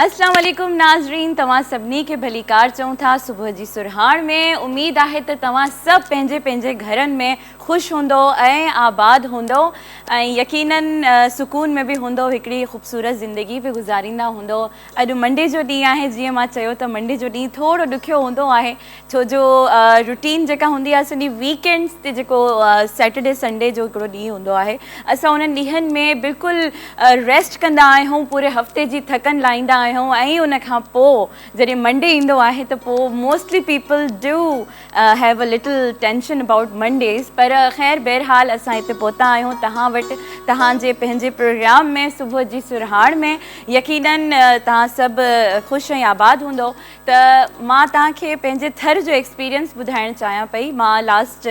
अस्सलाम वालेकुम नाज़रीन, तव्हां सभिनी खे भलीकार चऊं था सुबुह जी सुरहाण में। उम्मीद आहे त तव्हां सभु पंहिंजे पंहिंजे घरनि में ख़ुशि हूंदो ऐं आबाद हूंदो ऐं यकीनन सुकून में बि हूंदो, हिकिड़ी ख़ूबसूरत ज़िंदगी बि गुज़ारींदा हूंदो। अॼु मंडे जो ॾींहुं आहे, जीअं मां चयो त मंडे जो ॾींहुं थोरो ॾुखियो हूंदो आहे, छो जो रूटीन जेका हूंदी आहे सॼी वीकेंड्स ते जेको सैटरडे संडे जो हिकिड़ो ॾींहुं हूंदो आहे, असां उन्हनि ॾींहंनि में बिल्कुलु रेस्ट कंदा आहियूं, पूरे हफ़्ते जी थकन लाहींदा आहियूं ऐं उन खां पोइ जॾहिं मंडे ईंदो आहे त पोइ mostly people do have a little tension about Mondays. पर ख़ैर बहरहाल असां हिते पहुता आहियूं तव्हां वटि, तव्हांजे पंहिंजे प्रोग्राम में सुबुह जी सुरहाण में। यकीनन तव्हां सभु ख़ुशि ऐं आबाद हूंदो। त मां तव्हांखे पंहिंजे थर जो एक्सपीरियंस ॿुधाइणु चाहियां पई। मां लास्ट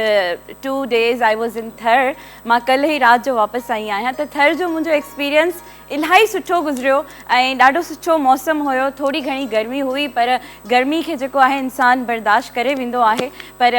2 days आई वॉज़ इन थर। मां कल्ह ई राति जो वापसि आई आहियां। त थर जो मुंहिंजो एक्सपीरियंस इलाही सुठो गुज़रियो ऐं ॾाढो सुठो मौसम हुयो। थोरी घणी गर्मी हुई, पर गर्मी खे जेको आहे इंसानु बर्दाश्त करे वेंदो आहे। पर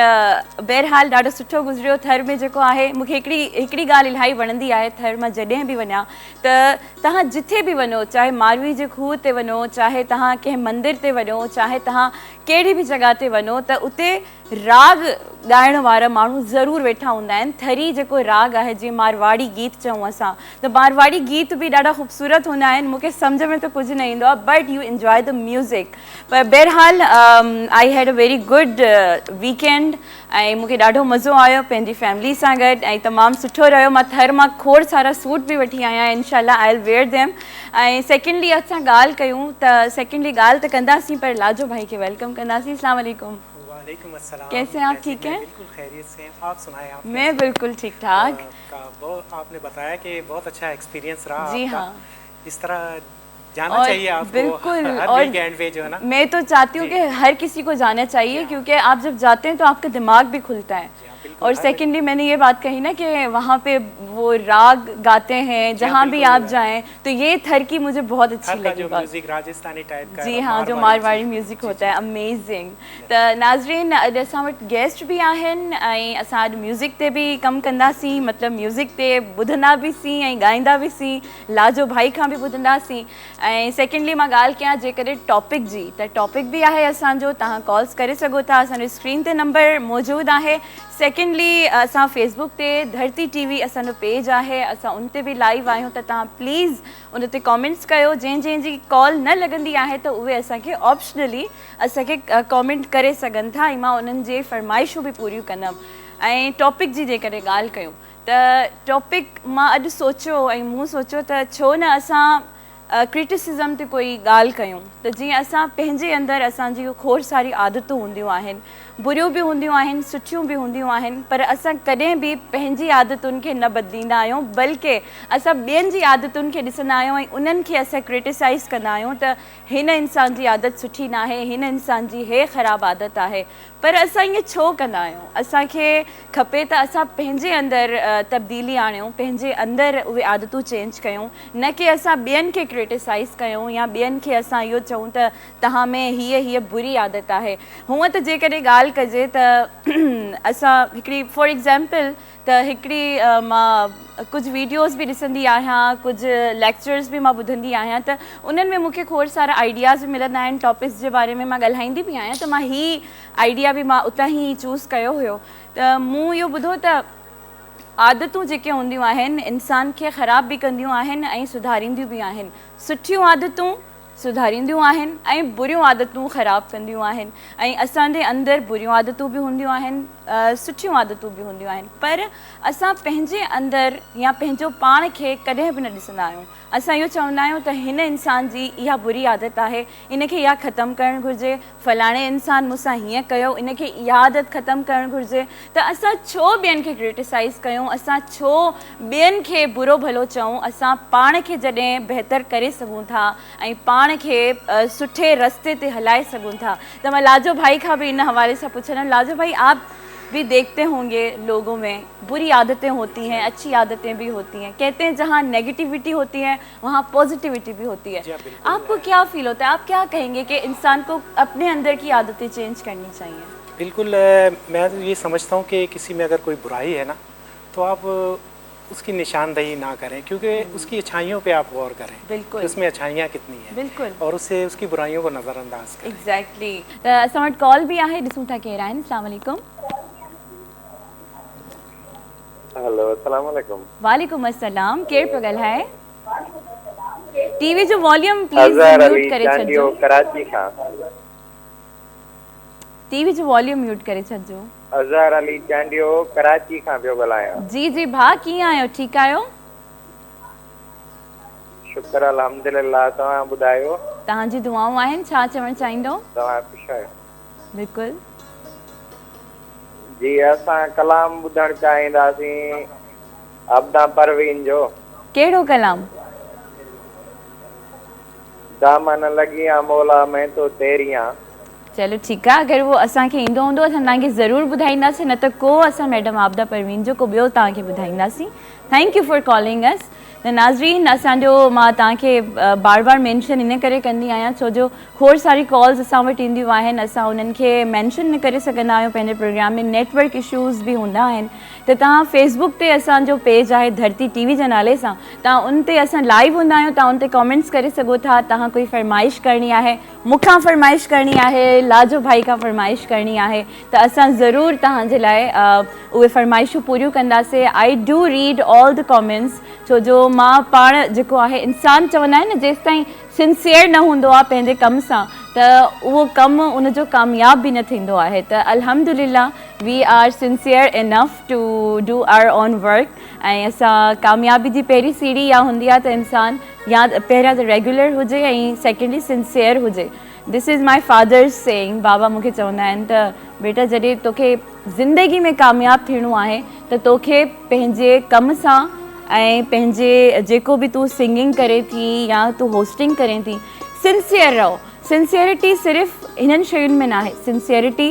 बहरहाल ॾाढो सुठो गुज़रियो। थर में जेको आहे मूंखे हिकिड़ी ॻाल्हि इलाही वणंदी आहे, थर मां जॾहिं बि वञा त तव्हां जिथे बि वञो, चाहे मारवी जे खूह ते वञो, चाहे तव्हां कंहिं मंदर ते वञो, चाहे तव्हां कहिड़ी बि जॻह ते वञो, त उते राग ॻाइण वारा माण्हू ज़रूरु वेठा हूंदा आहिनि। थरी जेको राग आहे, जीअं मारवाड़ी गीत चऊं असां, त मारवाड़ी गीत बि ॾाढा ख़ूबसूरत हूंदा आहिनि। मूंखे सम्झ में त कुझु न ईंदो आहे, but U enjoy the music. पर बहरहाल I had a very good weekend ऐं मूंखे ॾाढो मज़ो आयो पंहिंजी फैमिली सां गॾु ऐं तमामु सुठो रहियो। मां थर मां खोड़ सारा सूट बि वठी आहियां, इंशाल्लाह आई विल वेयर देम। ऐं सेकेंडली असां ॻाल्हि कयूं त सेकेंडली ॻाल्हि त कंदासीं, पर लाजो भाई खे वेलकम कंदासीं। अस्सलाम वालेकुम। वालेकुम अस्सलाम। कैसे हैं आप? ठीक हैं? बिल्कुल खैरियत से हैं। आप सुनाएं, आप मैं बिल्कुल ठीक ठाक। आपने बताया कि बहुत अच्छा एक्सपीरियंस रहा जी आपका। हाँ, इस तरह जाना चाहिए आपको बिल्कुल। हर और वीकेंड पे जो है ना। मैं तो चाहती हूँ कि हर किसी को जाना चाहिए, क्योंकि आप जब जाते हैं तो आपका दिमाग भी खुलता है। और सेकेंडली मैंने ये बात कही ना कि वहाँ पे वो राग गाते हैं जहाँ भी आप जाएं, तो ये थर की मुझे बहुत अच्छी लगी बात। म्यूजिक राजस्थानी टाइप का, जी हाँ, जो मारवाड़ी म्यूज़िक होता है, अमेजिंग। त नाज़रीन, अॼु असां वटि गेस्ट बि आहिनि ऐं असां अॼु म्यूज़िक ते बि कमु कंदासीं, मतिलबु म्यूज़िक ते ॿुधंदा बि सी ऐं ॻाईंदा बि सी। लाजो भाई खां बि ॿुधंदासीं। ऐं सेकेंडली मां ॻाल्हि कयां जेकॾहिं टॉपिक जी, त टॉपिक बि आहे असांजो, तव्हां कॉल्स करे सघो था, असांजे स्क्रीन ते नंबर मौजूदु आहे। सेकेंडली असां फेसबुक ते धरती टीवी असांजो पेज आहे, असां उन ते बि लाइव आहियूं, त तव्हां प्लीज़ उन ते कॉमेंट्स कयो। जंहिंजी कॉल न लॻंदी आहे त उहे असांखे ऑप्शनली असांखे कॉमेंट करे सघनि था ऐं मां उन्हनि जे फरमाइशूं बि पूरियूं कंदमि। ऐं टॉपिक जी जेकॾहिं ॻाल्हि कयूं त टॉपिक मां अॼु सोचियो ऐं मूं सोचियो त छो न असां क्रिटिसिज़म ते कोई ॻाल्हि कयूं। त जीअं असां पंहिंजे अंदरि असांजी खोड़ सारी आदतूं हूंदियूं आहिनि, बुरियूं बि हूंदियूं आहिनि, सुठियूं बि हूंदियूं आहिनि, पर असां कॾहिं बि पंहिंजी आदतुनि खे न बदिलींदा आहियूं, बल्कि असां ॿियनि जी आदतुनि खे ॾिसंदा आहियूं ऐं उन्हनि खे असां क्रिटिसाइज़ कंदा आहियूं त हिन इंसान जी आदत सुठी न आहे, हिन इंसान जी हे ख़राबु आदत आहे। पर असां ईअं छो कंदा आहियूं? असांखे खपे त असां पंहिंजे अंदरि तब्दीली आणियूं, पंहिंजे अंदरि उहे आदतूं चेंज कयूं, न कि असां ॿियनि खे क्रिटिसाइज़ कयूं या ॿियनि खे असां इहो चऊं त तव्हां में हीअ बुरी आदत आहे। हूअं त जेकॾहिं ॻाल्हि कजे त असां हिकिड़ी फॉर एग्ज़ाम्पल त हिकिड़ी मां कुझु वीडियोज़ बि ॾिसंदी आहियां, कुझु लेक्चर्स बि मां ॿुधंदी आहियां, त उन्हनि में मूंखे खोड़ सारा आइडियाज़ बि मिलंदा आहिनि। टॉपिक्स जे बारे में मां ॻाल्हाईंदी बि आहियां, त मां ही आइडिया बि मां उतां ई चूज़ कयो हुयो। त मूं इहो ॿुधो त आदतूं जेके हूंदियूं आहिनि इंसान खे ख़राबु बि कंदियूं आहिनि ऐं सुधारींदियूं बि आहिनि। सुठियूं आदतूं सुधारींदियूं आहिनि ऐं बुरियूं आदतूं ख़राबु कंदियूं आहिनि। ऐं असांजे अंदरि बुरियूं आदतूं बि हूंदियूं आहिनि, सुठियूं आदतूं बि हूंदियूं आहिनि, पर असां पंहिंजे अंदरि या पंहिंजो पाण खे कॾहिं बि न ॾिसंदा आहियूं। असां इहो चवंदा आहियूं त हिन इंसान जी इहा बुरी आदत आहे, इनखे इहा ख़तमु करणु घुरिजे, फलाणे इंसान मूंसां हीअं कयो, इनखे इहा आदत ख़तमु करणु घुरिजे। त असां छो ॿियनि खे क्रिटिसाइज़ कयूं? असां छो ॿियनि खे बुरो भलो चऊं? असां पाण खे जॾहिं बहितर करे सघूं था ऐं पाण खे सुठे रस्ते ते हलाए सघूं था। त मां लाजो भाई खां बि इन हवाले सां पुछंदमि, लाजो भाई आप भी देखते होंगे लोगों में बुरी आदतें होती हैं, अच्छी आदतें भी होती हैं। कहते हैं जहाँ नेगेटिविटी होती है वहाँ पॉजिटिविटी भी होती है। आपको क्या फील होता है? आप क्या कहेंगे कि इंसान को अपने अंदर की आदतें चेंज करनी चाहिए? बिल्कुल, मैं तो ये समझता हूँ कि किसी में अगर कोई बुराई है ना, तो आप उसकी निशानदेही ना करें, क्योंकि उसकी अच्छाइयों पे आप गौर करें। बिल्कुल। कि उसमें अच्छाइयाँ कितनी हैं। बिल्कुल। और उससे उसकी बुराइयों को नज़रअंदाज करें। एग्जैक्टली। त असां वटि कॉल बि आहे, ॾिसूं था केरु आहिनि। अस्सलाम वालेकुम। हेलो, अस्सलाम वालेकुम। वालेकुम अस्सलाम, केरु पियो ॻाल्हाए? टीवी जो volume please Azhar mute Ali करे चांडियो छॾिजो। कराची खां। टीवी जो वॉल्यूम म्यूट करे छॾिजो। अज़हर अली चांडियो कराची खां पियो ॻाल्हायां। जी जी भाउ, कीअं आहियो? ठीकु आहियो? शुक्र अल्हम्दुलिल्लाह। तव्हां ॿुधायो? तव्हांजी दुआऊं आहिनि, छा चवणु चाहींदो? तव्हां ख़ुशि आहियो? बिल्कुलु। जी, असां कलाम ॿुधणु चाहींदासीं आबदा परवीन जो। कहिड़ो कलाम? दामन लॻियां मौला मैं तो तेरियां। चलो ठीकु आहे, अगरि उहो असांखे ईंदो हूंदो असां तव्हांखे ज़रूरु ॿुधाईंदासीं, न त को असां मैडम आबदा परवीन जो को ॿियो तव्हांखे ॿुधाईंदासीं। Thank U for calling us. त नाज़रीन, असांजो मां तव्हांखे बार बार मेंशन इन करे कंदी आहियां छो जो खोड़ सारी कॉल्स असां वटि ईंदियूं आहिनि, असां उन्हनि खे मेंशन न करे सघंदा आहियूं पंहिंजे प्रोग्राम में, नेटवर्क इशूज़ बि हूंदा आहिनि। त तव्हां फेसबुक ते असांजो पेज आहे धरती टीवी जे नाले सां, तव्हां उन ते असां लाइव हूंदा आहियूं, तव्हां उन ते कॉमेंट्स करे सघो था। तव्हां कोई फरमाइश करणी आहे, मूंखां फरमाइश करणी आहे, लाजो भाई खां फरमाइश करणी आहे, त असां ज़रूरु तव्हांजे लाइ उहे फरमाइशूं पूरियूं कंदासीं। I do read all the comments, छो जो मां पाण जेको आहे इंसानु चवंदा आहिनि न, जेसि ताईं सिंसियर न हूंदो आहे पंहिंजे कम सां त उहो कमु उनजो कामयाब बि न थींदो आहे। त अल्हम्दुलिल्लाह we are sincere enough to do our own work. ऐं असां कामयाबी जी पहिरीं सीढ़ी इहा हूंदी आहे त इंसानु या पहिरियां त रेगुलर हुजे ऐं सेकेंडली सिंसियर हुजे। This is my father's saying. बाबा मूंखे चवंदा आहिनि त बेटा, जॾहिं तोखे ज़िंदगी में कामयाबु थियणो आहे त तोखे पंहिंजे कम सां ऐं पंहिंजे जेको बि तूं सिंगिंग करे थी या तूं होस्टिंग करे थी, सिंसियर रहो। सिंसियरिटी सिर्फ़ु हिननि शयुनि में न आहे, सिंसियरिटी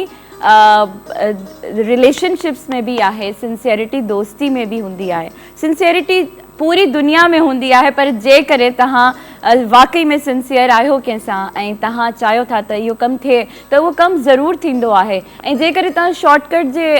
रिलेशनशिप्स में बि आहे, सिंसियरिटी दोस्ती में बि हूंदी आहे, सिंसियरिटी पूरी दुनिया में हूंदी आहे। पर जे करे तव्हां वाकई में सिंसियर आहियो कंहिंसां ऐं तव्हां चाहियो था त इहो कमु थिए, त उहो कमु ज़रूरु थींदो आहे। ऐं जे करे तव्हां शॉर्टकट जे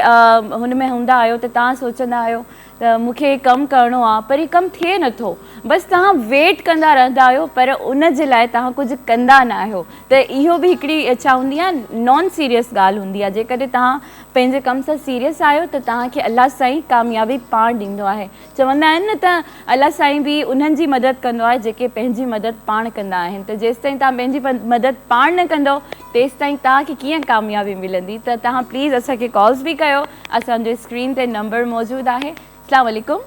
हुन में हूंदा आहियो त तव्हां सोचंदा आहियो त मूंखे कमु करिणो आहे पर हीउ कमु थिए नथो, बसि तव्हां वेट कंदा रहंदा आहियो पर उन जे लाइ तव्हां कुझु कंदा न आहियो। त इहो बि हिकिड़ी छा हूंदी आहे, नॉन सीरियस ॻाल्हि हूंदी आहे। जेकॾहिं तव्हां पंहिंजे कम सां सीरियस आहियो त तव्हांखे अलाह साईं कामयाबी पाण ॾींदो आहे। चवंदा आहिनि न त अलाह साईं बि उन्हनि जी मदद कंदो आहे जेके पंहिंजी मदद पाण कंदा आहिनि। त जेसि ताईं तव्हां पंहिंजी मदद पाण न कंदो तेसि ताईं तव्हांखे कीअं कामयाबी मिलंदी। त तव्हां प्लीज़ असांखे कॉल्स बि कयो, असांजे स्क्रीन ते नंबर मौजूदु आहे। अस्सलाम वालेकुम।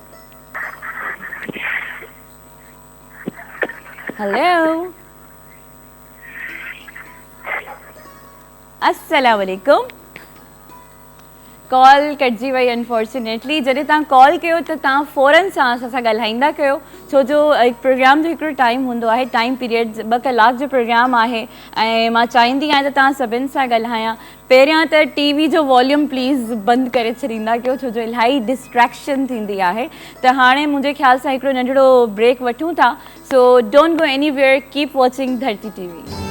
हेलो, अस्सलाम वालेकुम। कॉल कटिजी वई अनफॉर्चुनेटली। जॾहिं तव्हां कॉल कयो त तव्हां फ़ौरन सां असां सां ॻाल्हाईंदा कयो, छो जो प्रोग्राम जो हिकिड़ो टाइम हूंदो आहे, टाइम पीरियड 2 कलाक जो प्रोग्राम आहे ऐं मां चाहींदी आहियां त तव्हां सभिनि सां ॻाल्हायां। पहिरियां त टीवी जो वॉल्यूम प्लीज़ बंदि करे छॾींदा कयो, छो जो इलाही डिस्ट्रैक्शन थींदी आहे। त हाणे मुंहिंजे ख़्याल सां हिकिड़ो नंढिड़ो ब्रेक वठूं था। So don't go anywhere, keep watching धरती टीवी।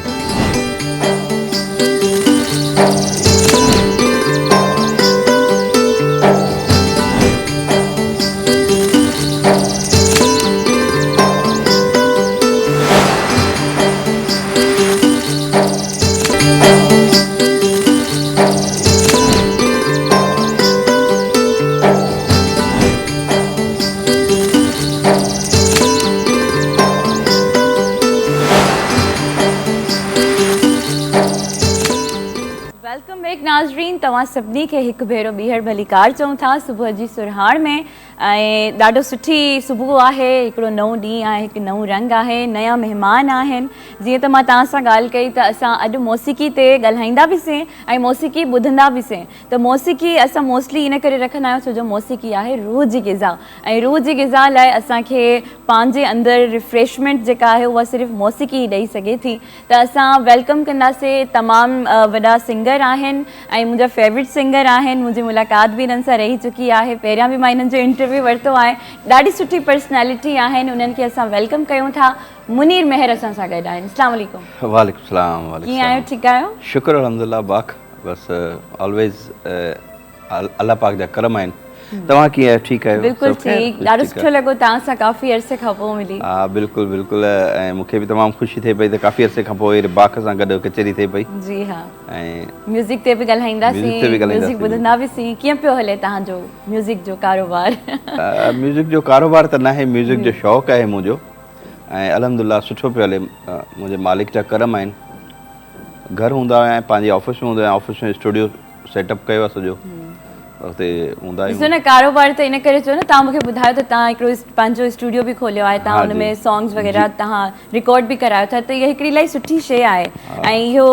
वेलकम बैक नाज़रीन, तव्हां सभिनी खे हिकु भेरो ॿीहर भलीकार चऊं था सुबुह जी सुरहाण में। ऐं ॾाढो सुठी सुबुह आहे, हिकिड़ो नओं ॾींहुं आहे, हिकु नओं रंग आहे, नया महिमान आहिनि। जीअं त मां तव्हां सां ॻाल्हि कई त असां अॼु मौसीक़ी ते ॻाल्हाईंदा बि से ऐं मौसीक़ी ॿुधंदा बि से। त मौसीक़ी असां मोस्टली इन करे रखंदा आहियूं छो जो मौसीक़ी आहे रूह जी ग़िज़ा, ऐं रूह जी ग़िज़ा लाइ असांखे पंहिंजे अंदरि रिफ्रेशमेंट जेका आहे उहा सिर्फ़ु मौसीक़ी ॾेई सघे थी। त असां वेलकम कंदासीं तमामु वॾा सिंगर आहिनि ऐं मुंहिंजा फेवरेट सिंगर आहिनि। मुंहिंजी मुलाक़ात बि हिननि सां रही चुकी आहे, पहिरियां बि मां हिननि जो इंटरव्यू वरितो आहे। ॾाढी सुठी पर्सनैलिटी आहिनि, उन्हनि खे असां वेलकम कयूं था। मुनीर मेहर असां सां गॾु आहिनि। अस्सलाम वालेकुम। वालेकुम सलाम। कीअं आहियो? ठीकु आहियो? शुक्र अल्हम्दुलिल्लाह। बाक बस ऑलवेज अल्लाह पाक जा करम आहिनि तव्हां कीअं आहियो? ठीकु आहियो? बिल्कुलु सभु ख़ैरु? ठीकु, ॾाढो सुठो लॻो तव्हां सां काफ़ी अरसे खां पोइ मिली। हा बिल्कुलु बिल्कुलु, ऐं मूंखे बि तमामु ख़ुशी थिए पई त काफ़ी अरसे खां पोइ बाक़ सां गॾु कचहरी थिए पई। जी हा, ऐं म्यूज़िक ते बि ॻाल्हाईंदासीं, म्यूज़िक ते बि ॻाल्हाईंदासीं, म्यूज़िक ॿुधंदा बि सी। कीअं पियो हले तव्हांजो म्यूज़िक जो कारोबार? म्यूज़िक जो कारोबार त न आहे, म्यूज़िक जो शौक़ु आहे मुंहिंजो, ऐं अल्हम्दुलिल्लाह सुठो पियो हले। मुंहिंजे मालिक जा करम आहिनि। घर हूंदा आहियां, पंहिंजी ऑफिस में हूंदो आहियां, ऑफिस में स्टूडियो सेटअप कयो आहे सॼो, हुते हूंदा ॾिसो आहियूं। न, कारोबार त इन करे चयो न, तव्हां मूंखे ॿुधायो त तव्हां हिकिड़ो पंहिंजो स्टूडियो बि खोलियो आहे, तव्हां हाँ हुन जी। में सॉन्ग्स वग़ैरह तव्हां रिकॉर्ड बि करायो था, त इहा हिकिड़ी इलाही सुठी शइ आहे। ऐं इहो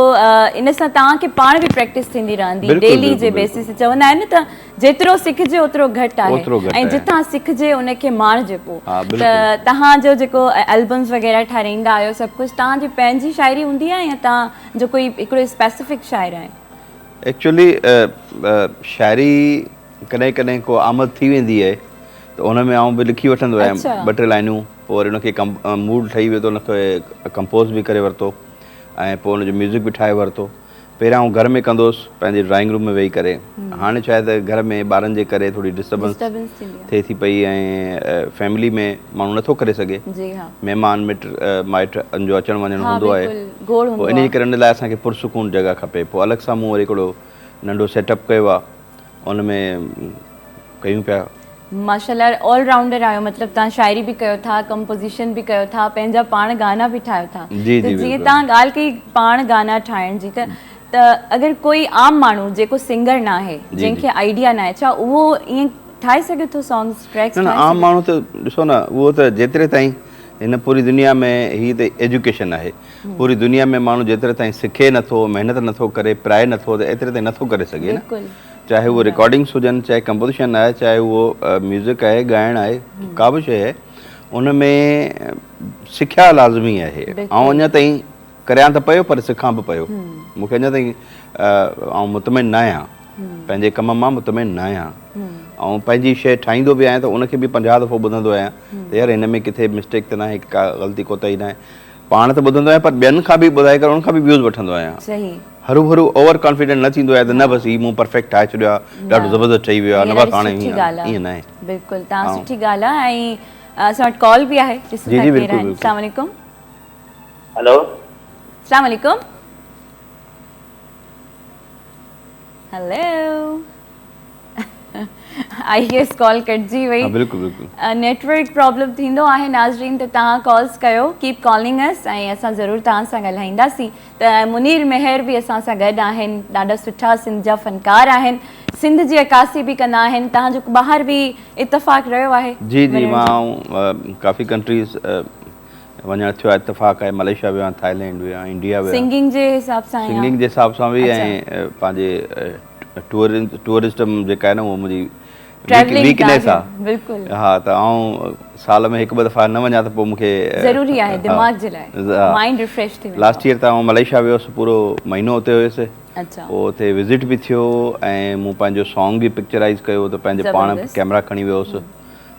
इन सां तव्हांखे पाण बि प्रैक्टिस थींदी रहंदी बिल्कुलु, डेली जे बिल्कुलु, बेसिस ते। चवंदा आहिनि न त जेतिरो सिखिजे ओतिरो घटि आहे, ओतिरो घटि ऐं आहे। जितां सिखिजे उनखे माणिजे पोइ। हा, त बिल्कुलु। तव्हांजो जेको एल्बम्स वग़ैरह ठाहींदा आहियो, सभु कुझु तव्हांजी पंहिंजी शाइरी हूंदी आहे या तव्हांजो कोई हिकिड़ो स्पेसिफिक शाइर आहे? एक्चुअली शाइरी कॾहिं कॾहिं को आमद थी वेंदी आहे त उन में आउं बि लिखी वठंदो आहियां अच्छा। 2-3 लाइनूं, पोइ वरी उनखे मूड ठही वियो त उनखे कंपोज़ बि करे वरितो, ऐं पोइ उनजो म्यूज़िक बि ठाहे वरितो। पहिरियां आउं घर में कंदोसि पंहिंजे ड्राइंग रूम में वेही करे। हाणे छा आहे त घर में ॿारनि जे करे थोरी डिस्टर्बेंस थींदी थिए थी पई, ऐं फैमिली में माण्हू नथो करे सघे, आहे। जी हा, महिमान मिट माइटनि जो अचणु वञणु हा हूंदो आहे, बिल्कुलु गोड़ हूंदो पोइ इन करे उन लाइ असांखे पुरसुकून जॻह खपे। पोइ अलॻि सां मूं वरी हिकिड़ो नंढो सेटअप कयो आहे, उन में कयूं पिया। माशाल्लाह ऑलराउंडर आहियो, मतिलबु तव्हां शाइरी बि कयो था, कंपोज़िशन बि कयो था, पंहिंजा पाण गाना बि ठाहियो था। जी, त जी, जीअं बिल्कुलु। तव्हां ॻाल्हि कई पाण गाना ठाहिण जी, त अगरि कोई आम माण्हू जेको सिंगर न आहे, जी, जंहिंखे आइडिया न आहे, छा उहो ईअं ठाहे सघे थो सॉन्ग्स, ट्रैक्स न न, ठाहे आम सघे? माण्हू त ॾिसो न, उहो त जेतिरे ताईं हिन पूरी दुनिया में ही त एजुकेशन आहे, पूरी दुनिया में माण्हू जेतिरे ताईं सिखे नथो, महिनत नथो करे, प्राए नथो, त एतिरे ताईं नथो करे सघे न। बिल्कुलु। चाहे उहो रिकॉर्डिंग्स हुजनि, चाहे कंपोज़िशन आहे, चाहे उहो म्यूज़िक आहे, ॻाइणु आहे, का बि शइ आहे, उन में सिख्या लाज़मी आहे। ऐं अञा ताईं करियां त पियो, पर सिखां बि पियो। मूंखे अञा ताईं ऐं मुतमिन न आहियां, पंहिंजे कम मां मुतमिन न आहियां। ऐं पंहिंजी शइ ठाहींदो बि आहियां त उनखे बि 50 दफ़ो ॿुधंदो आहियां त यार हिन में किथे मिस्टेक त न आहे, का ग़लती कोताही न आहे। पाण त ॿुधंदो आहियां, पर ॿियनि खां बि ॿुधाए करे उनखां बि व्यूज़ वठंदो आहियां। सही। हरू भरू ओवर कॉन्फिडेंट न थींदो आहे त न बसि ही मूं परफेक्ट ठाहे छॾियो आहे, ॾाढो ज़बरदस्त ठही वियो आहे, न बसि हाणे ईअं न आहे। बिल्कुलु, तव्हां सुठी ॻाल्हि आहे। ऐं असां वटि कॉल बि आहे, ॾिसूं जी, था जी, केरु बिल्कुलु, आहिनि। बिल्कुलु। अस्सलाम वालेकुम। हेलो, अस्सलाम वालेकुम। हेलो, आई गेस कॉल कटिजी वई। हाँ, बिल्कुलु बिल्कुलु। नेटवर्क प्रॉब्लम थींदो आहे नाज़रीन, त तव्हां कॉल्स कयो, कीप कॉलिंग अस, ऐं असां ज़रूरु तव्हां सां ॻाल्हाईंदासीं। त मुनीर मेहर बि असां सां गॾु आहिनि, ॾाढा सुठा सिंध जा फनकार आहिनि, सिंध जी अकासी बि कंदा आहिनि। तव्हांजो ॿाहिरि बि इतफ़ाक़ रहियो आहे? जी जी, मां काफ़ी कंट्रीज़ वञणु थियो आहे, इतफ़ाक़ आहे। मलेशिया वियो आहियां, थाईलैंड वियो आहियां, इंडिया वियो आहियां। सिंगिंग जे हिसाब सां? सिंगिंग जे हिसाब सां बि, ऐं पंहिंजे टूरिज़म जेका आहे न, उहो मुंहिंजी वीकनेस आहे। बिल्कुलु। हा, त आउं साल में 1-2 दफ़ा न वञा त पोइ मूंखे ज़रूरी आहे दिमाग़ जे लाइ, माइंड रिफ्रेश थी वेंदो। लास्ट ईयर त आउं मलेशिया वियोसि, पूरो महीनो हुते हुयुसि। अच्छा। पोइ हुते विज़िट बि थियो, ऐं मूं पंहिंजो सॉन्ग बि पिक्चराइज़ कयो, त पंहिंजे पाण कैमरा खणी वियोसि,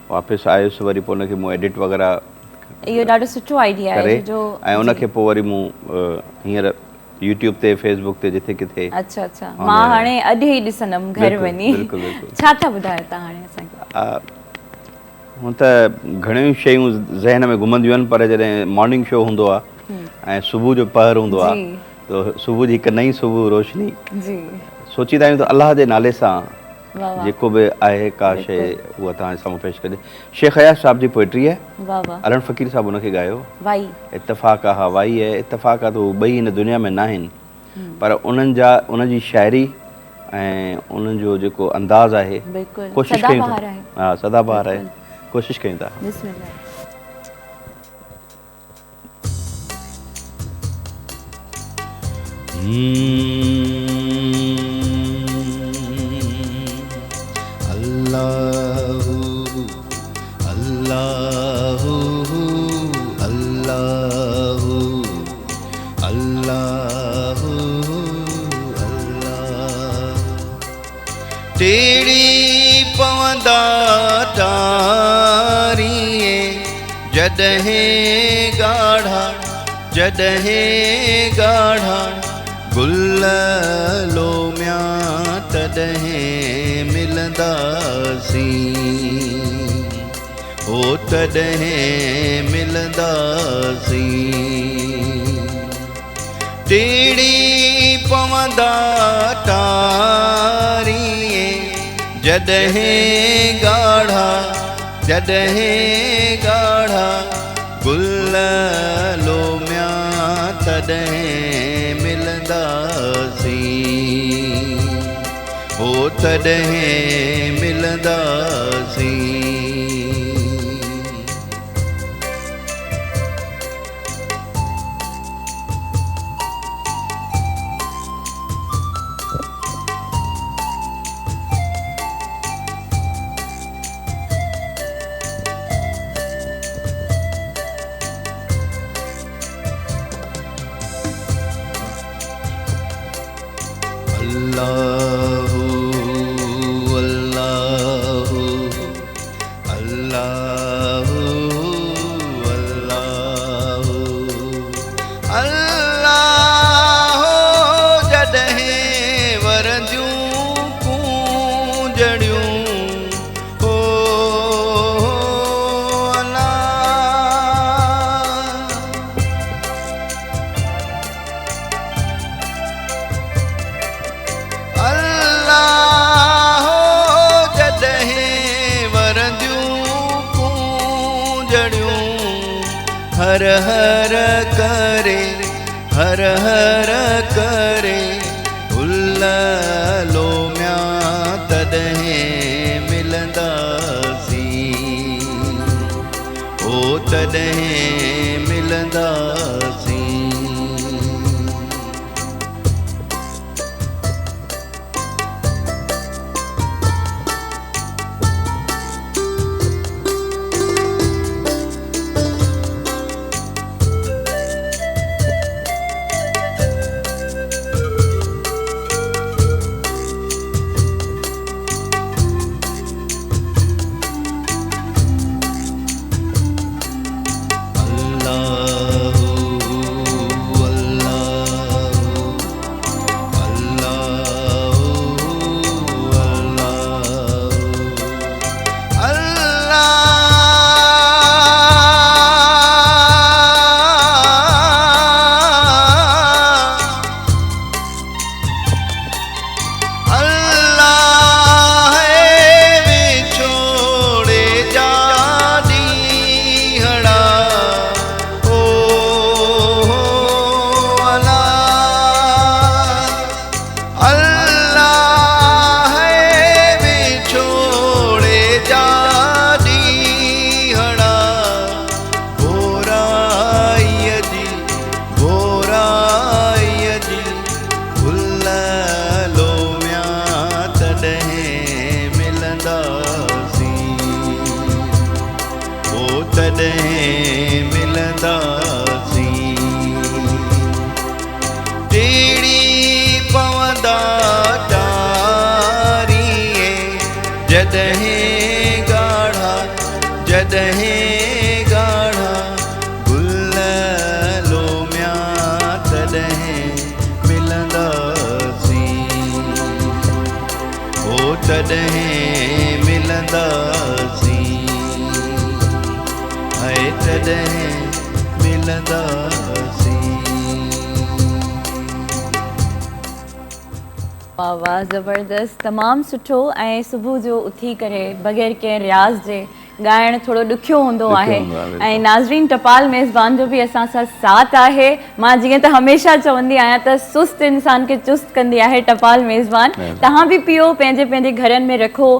वापसि आयुसि, वरी पोइ उनखे मूं एडिट वग़ैरह इहो ॾाढो सुठो आइडिया आहे जो, ऐं उनखे पोइ वरी मूं हींअर यूट्यूब ते, फेसबुक ते, जिथे किथे। अच्छा अच्छा, मां हाणे अॼु ई ॾिसंदमि घर वञी। बिल्कुलु बिल्कुलु। छा था ॿुधायो तव्हां हाणे असांखे? हूअं त घणियूं शयूं ज़हन में घुमंदियूं आहिनि, पर जॾहिं मॉर्निंग शो हूंदो आहे ऐं सुबुह जो पहर हूंदो आहे, त सुबुह जी हिकु नई सुबुह रोशनी जी सोचींदा आहियूं त अलाह जे नाले सां वाह वाह, जेको बि आहे का शइ, उहा तव्हांजे साम्हूं पेश कजे। शेख हयात साहिब जी पोइट्री आहे, वाह वाह, अरण फ़क़ीर साहिब उनखे ॻायो। वाई इतफ़ाक़ आहे, हा वाई आहे, इतफ़ाक़ आहे, त उहे ॿई हिन दुनिया में न आहिनि, पर उन्हनि जी शाइरी ऐं उन्हनि जो जेको अंदाज़ आहे, बिल्कुलु कोशिशि कयूं सदाबहार था। आहे। हा, सदाबहार आहे, कोशिशि कयूं था। बिस्मिल्लाह। अल्लाहु अल्लाहु अल्लाहु अल्लाहु अल्लाह, टेड़ी पवंदा तारीए जॾहिं ॻाढ़ा गुल लोमिया तॾहिं मिलंदा मिलंदासीं हो तॾहिं मिलंदासीं टेड़ी पवंदा टारीअ जॾहिं ॻाढ़ा गुल लोमिया तॾहिं मिलंदासीं हो तॾहिं मिलंदासीं अल्लाहु अल्लाहु अल्लाहु अल्लाहु अल्लाहु जॾहिं वरंदियूं कूंजड़ियूं हो हर हर करे हुल लोमिया तॾहिं मिलंदासीं ओ तॾहिं मिलंदासीं तॾहिं मिलंदासीं टेड़ी पवंदा टारीअ जॾहिं ॻाढ़ा गुल लोमिया तॾहिं मिलंदासीं हो तॾहिं मिलंदासीं तॾहिं मिलंदासीं वाह वाह ज़बरदस्त तमामु सुठो ऐं सुबुह जो उथी करे बग़ैर कंहिं रियाज़ जे ॻाइणु थोरो ॾुखियो हूंदो आहे ऐं नाज़रीन टपाल मेज़बान जो बि असां सां साथ आहे मां जीअं त हमेशह चवंदी आहियां त सुस्त इंसान खे चुस्त कंदी आहे टपाल मेज़बान तव्हां बि पियो पंहिंजे पंहिंजे घरनि में रखो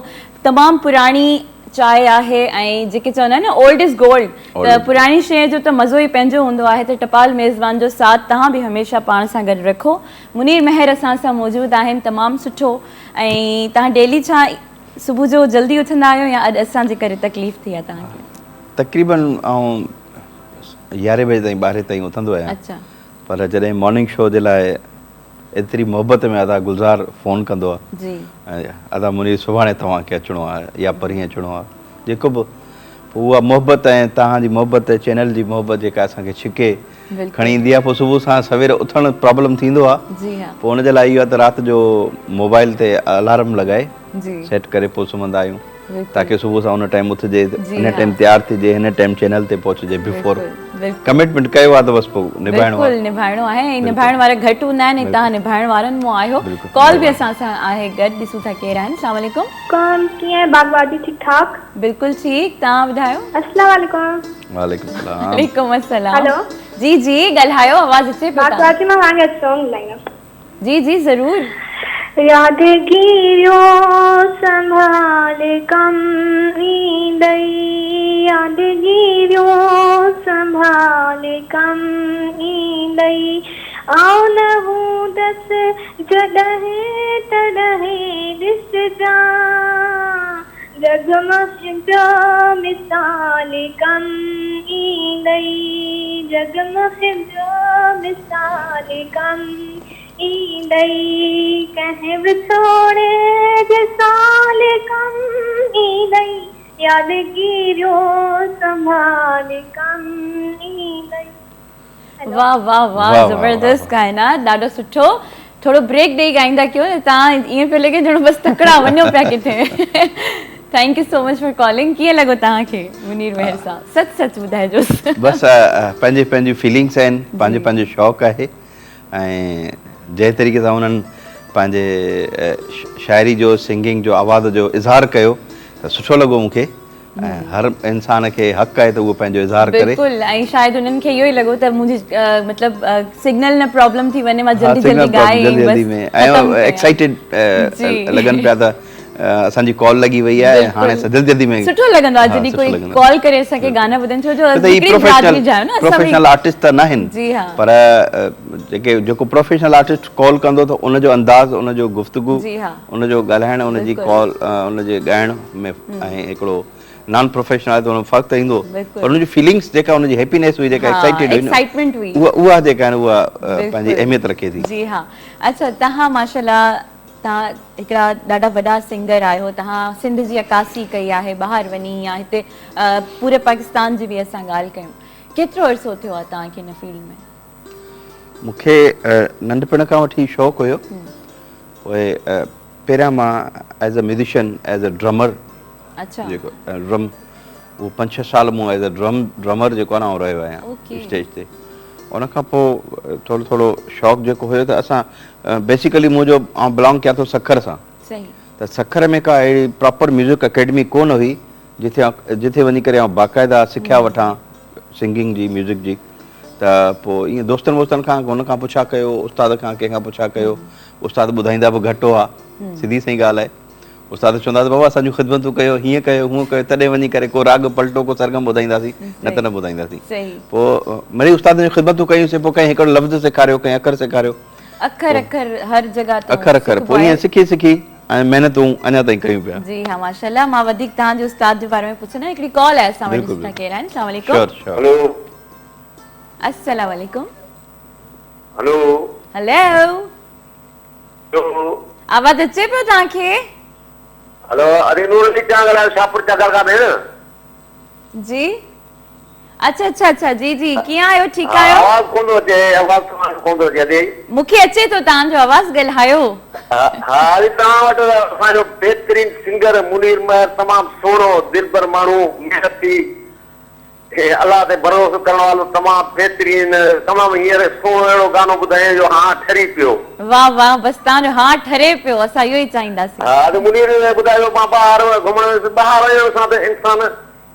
तमामु पुराणी चांहि आहे ऐं जेके चवंदा आहिनि न ओल्ड इज़ गोल्ड त पुराणी शइ जो त मज़ो ई पंहिंजो हूंदो आहे त टपाल मेज़बान जो साथ तव्हां बि हमेशह पाण सां गॾु रखो मुनीर महर असां सां मौजूदु आहिनि तमामु सुठो ऐं तव्हां डेली छा सुबुह जो जल्दी उथंदा आहियो या अॼु असांजे करे तकलीफ़ थी आहे तव्हांखे तक़रीबन 11 बजे ताईं 12 ताईं उथंदो आहियां अच्छा पर जॾहिं मॉर्निंग शो जे लाइ एतिरी मोहबत में अदा गुलज़ार फ़ोन कंदो आहे जी ऐं अदा मुनीर सुभाणे तव्हांखे अचिणो आहे या परीहं अचिणो आहे जेको बि पोइ उहा मोहबत ऐं तव्हांजी मोहबत चैनल जी मोहबत जेका असांखे छिके खणी ईंदी आहे पोइ सुबुह सां सवेर उथणु प्रॉब्लम थींदो आहे जी हाँ पोइ हुनजे लाइ इहो आहे त राति जो मोबाइल ते अलार्म लॻाए जी सेट करे पोइ सुम्हंदा आहियूं बिल्कुलु। ताकि सुबुह सां उन टाइम उथिजे जी हिन हाँ। टाइम तयारु थिजे हिन टाइम चैनल ते पहुचजे बिफोर बिल्कुलु, बिल्कुलु। कमिटमेंट कयो आहे त बसि पोइ निभाइणो बिल्कुलु आहे निभाइणो आहे ऐं बिल्कुलु। निभाइण वारा घटि हूंदा आहिनि ऐं तव्हां बिल्कुलु। निभाइण वारनि मां आहियो। बिल्कुलु। कॉल बि असां सां आहे गॾु, ॾिसूं था केरु आहिनि। अस्सलाम वालेकुम। कौन कीअं बागवादी ठीक ठाक? बिल्कुलु ठीकु, तव्हां ॿुधायो? अस्सलाम वालेकुम। वालेकुम सलाम वालेकुम अस्सलाम। हेलो। जी जी ॻाल्हायो, आवाज़ अचे पियो तव्हां। बागवादी मां हाणे सॉन्ग ॻाईंदमि। जी जी ज़रूरु। यादगिरियों संभाल कम ईंदई, यादगिरियों संभाल कम ईंदई, आऊं न हूंदसि जॾहिं तॾहिं ॾिसजां, जगमग मिसाल कम ईंदई, जगमग मिसाल कम ईंदई, कंहिं विछोड़े जे साल कम ईंदई, यादगिरियों संभाल कम ईंदई। वाह वाह वाह, वाह, ज़बरदस्त गाइना, ॾाढो सुठो। थोरो ब्रेक ॾेई ॻाईंदा कयो न, तव्हां ईअं पियो लॻे ॼणो बसि तकिड़ा वञो पिया किथे। Thank you so much for calling. कीअं लॻो तव्हांखे मुनीर मेहर सां? सच सच ॿुधाइजोसि। बसि पंहिंजी पंहिंजी फीलिंग्स आहिनि, पंहिंजो पंहिंजो शौक़ु आहे ऐं जंहिं तरीक़े सां उन्हनि पंहिंजे शाइरी जो सिंगिंग जो आवाज़ जो इज़हार कयो त सुठो लॻो मूंखे ऐं हर इंसान खे हक़ आहे त उहो पंहिंजो इज़हार करे। बिल्कुलु, ऐं शायदि उन्हनि खे इहो ई लॻो त मुंहिंजी मतिलबु सिग्नल न प्रॉब्लम थी वञे, मां जल्दी जल्दी ॻाए जल्दी जल्दी में ऐं एक्साइटेड लॻनि पिया त असांजी कॉल लॻी वई आहे ऐं हाणे असां जल्दी जल्दी में सुठो लॻंदो आहे जॾहिं कोई कॉल करे असांखे गाना ॿुधनि, छो जो प्रोफेशनल आर्टिस्ट त न आहिनि, जी हाँ। पर जेको प्रोफेशनल आर्टिस्ट कॉल कंदो त उनजो अंदाज़, उनजो गुफ़्तगू, जी हाँ। उनजो ॻाल्हाइण, उनजी कॉल, उनजे ॻाइण में ऐं हिकिड़ो नॉन प्रोफेशनल आहे त हुन फ़र्क़ु त ईंदो, पर उनजी फीलिंग्स जेका उनजी हैप्पीनेस हुई, जेका एक्साइटमेंट हुई, उहा जेका आहे उहा पंहिंजी अहमियत रखे थी। जी हाँ। अच्छा, तव्हां माशाल्लाह तव्हां हिकिड़ा ॾाढा वॾा सिंगर आहियो, तव्हां सिंध जी अकासी कई आहे, ॿाहिरि वञी या हिते पूरे पाकिस्तान जी बि असां ॻाल्हि कयूं, केतिरो अर्सो थियो आहे तव्हांखे हिन फील्ड में? मूंखे नंढपण खां वठी शौक़ु हुयो, पोइ पहिरियां मां as a musician, as a drummer, अच्छा, जेको ड्रम, उहो 5-6 साल मूं एज़ अ ड्रमर जेको आहे न उहो रहियो आहियां स्टेज ते। उन खां पोइ थोरो थोरो शौक़ु जेको हुयो त असां बेसिकली मुंहिंजो आउं बिलोंग कयां थो सखर सां, सही, त सखर में का अहिड़ी प्रॉपर म्यूज़िक अकेडमी कोन हुई जिथे वञी करे आउं बाक़ाइदा सिखिया वठां सिंगिंग जी, म्यूज़िक जी। त पोइ ईअं दोस्तनि वोस्तनि खां हुन खां पुछा कयो, उस्ताद खां कंहिंखां पुछा कयो, उस्ताद ॿुधाईंदा बि घटि हुआ, सिधी सही ॻाल्हि आहे। उस्ताद चवंदा बाबा असांजूं ख़िदमतूं कयो, हीअं कयो हूअं कयो, तॾहिं वञी करे को राग पलटो, को सरगम ॿुधाईंदासीं, न त न ॿुधाईंदासीं। पोइ मिड़ई उस्ताद जूं ख़िदमतूं कयूंसीं, पोइ कंहिं हिकिड़ो लफ़्ज़ सेखारियो, कंहिं अखर सेखारियो, अखर हर जगह अखर पोइ ईअं सिखी ऐं महिनतूं अञा ताईं कयूं पिया। जी हाँ, माशाल्लाह। मां वधीक तव्हांजे उस्ताद जे बारे में पुछना, हिकिड़ी कॉल आहे असां वटि, ॾिसां केरु आहिनि। अस्सलाम वालेकुम। हेलो अस्सलाम वालेकुम। हेलो हेलो, आवाज़ अचे पियो तव्हांखे? हेलो, अरे नूर जी क्या गला शाहपुर चकर का भेण जी, अच्छा अच्छा अच्छा, जी जी, कीअं आहियो? ठीकु आहियो? आवाज़ कोन थो अचे, आवाज़ कोन थो अचे। मूंखे अचे थो तव्हांजो आवाज़, ॻाल्हायो। हा, अरे तव्हां वटि असांजो बहितरीन सिंगर मुनीर मेहर तमामु सुहिणो दिलबर माण्हू, मेहनती, अलाह ते भरोसो करण वारो, तमामु बहितरीन, तमामु हींअर सुहिणो अहिड़ो गानो ॿुधायो जो हा ठरी पियो। वाह वाह, बसि तव्हांजो हा ठरे पियो, असां इहो ई चाहींदासीं। हा, त मुनीर ॿुधायो, मां ॿाहिरि घुमण, ॿाहिरि वञण सां त इंसान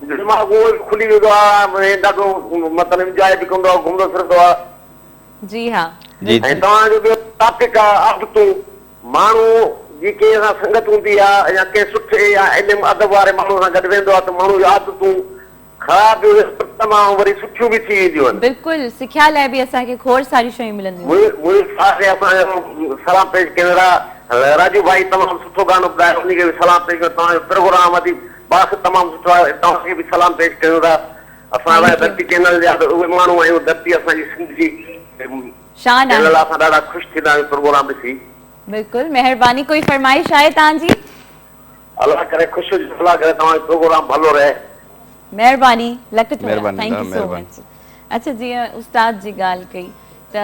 दिमाग़ उहो खुली वेंदो आहे, ॾाढो मतिलबु इंजॉय बि कंदो आहे, घुमंदो फिरंदो आहे। जी हा। ऐं तव्हांजो ॿियो टॉपिक आहे आदतूं, माण्हू जी कंहिं सां संगत हूंदी आहे या कंहिं सुठे या इल्मु अदब वारे माण्हू सां गॾु वेंदो आहे त माण्हू जूं आदतूं ख़राब तमामु वरी सुठियूं बि थी वेंदियूं आहिनि। बिल्कुलु, सिखिया लाइ बि असांखे खोड़ सारी शयूं मिलंदियूं। असांजो सलाम पेश कयूं था, राजू भाई तमामु सुठो गानो ॿुधायो, उनखे बि सलाम पेश कयूं। तव्हांजो प्रोग्राम अॼु बाक़ी तमामु सुठो आहे, तव्हांखे बि सलाम पेश कयूं था। असां धरती चैनल जा उहे माण्हू आहियूं, धरती असांजी सिंध जी शान आहे, असां ॾाढा ख़ुशि थींदा आहियूं प्रोग्राम ॾिसी। बिल्कुलु, महिरबानी। कोई फरमाइश आहे तव्हांजी? अल्लाह करे ख़ुशि हुजे, अल्लाह करे तव्हांजो प्रोग्राम भलो रहे। महिरबानी, लख थोरा, महिरबानी, थैंक यू सो महिरबानी। मच। अच्छा, जीअं उस्ताद जी ॻाल्हि कई त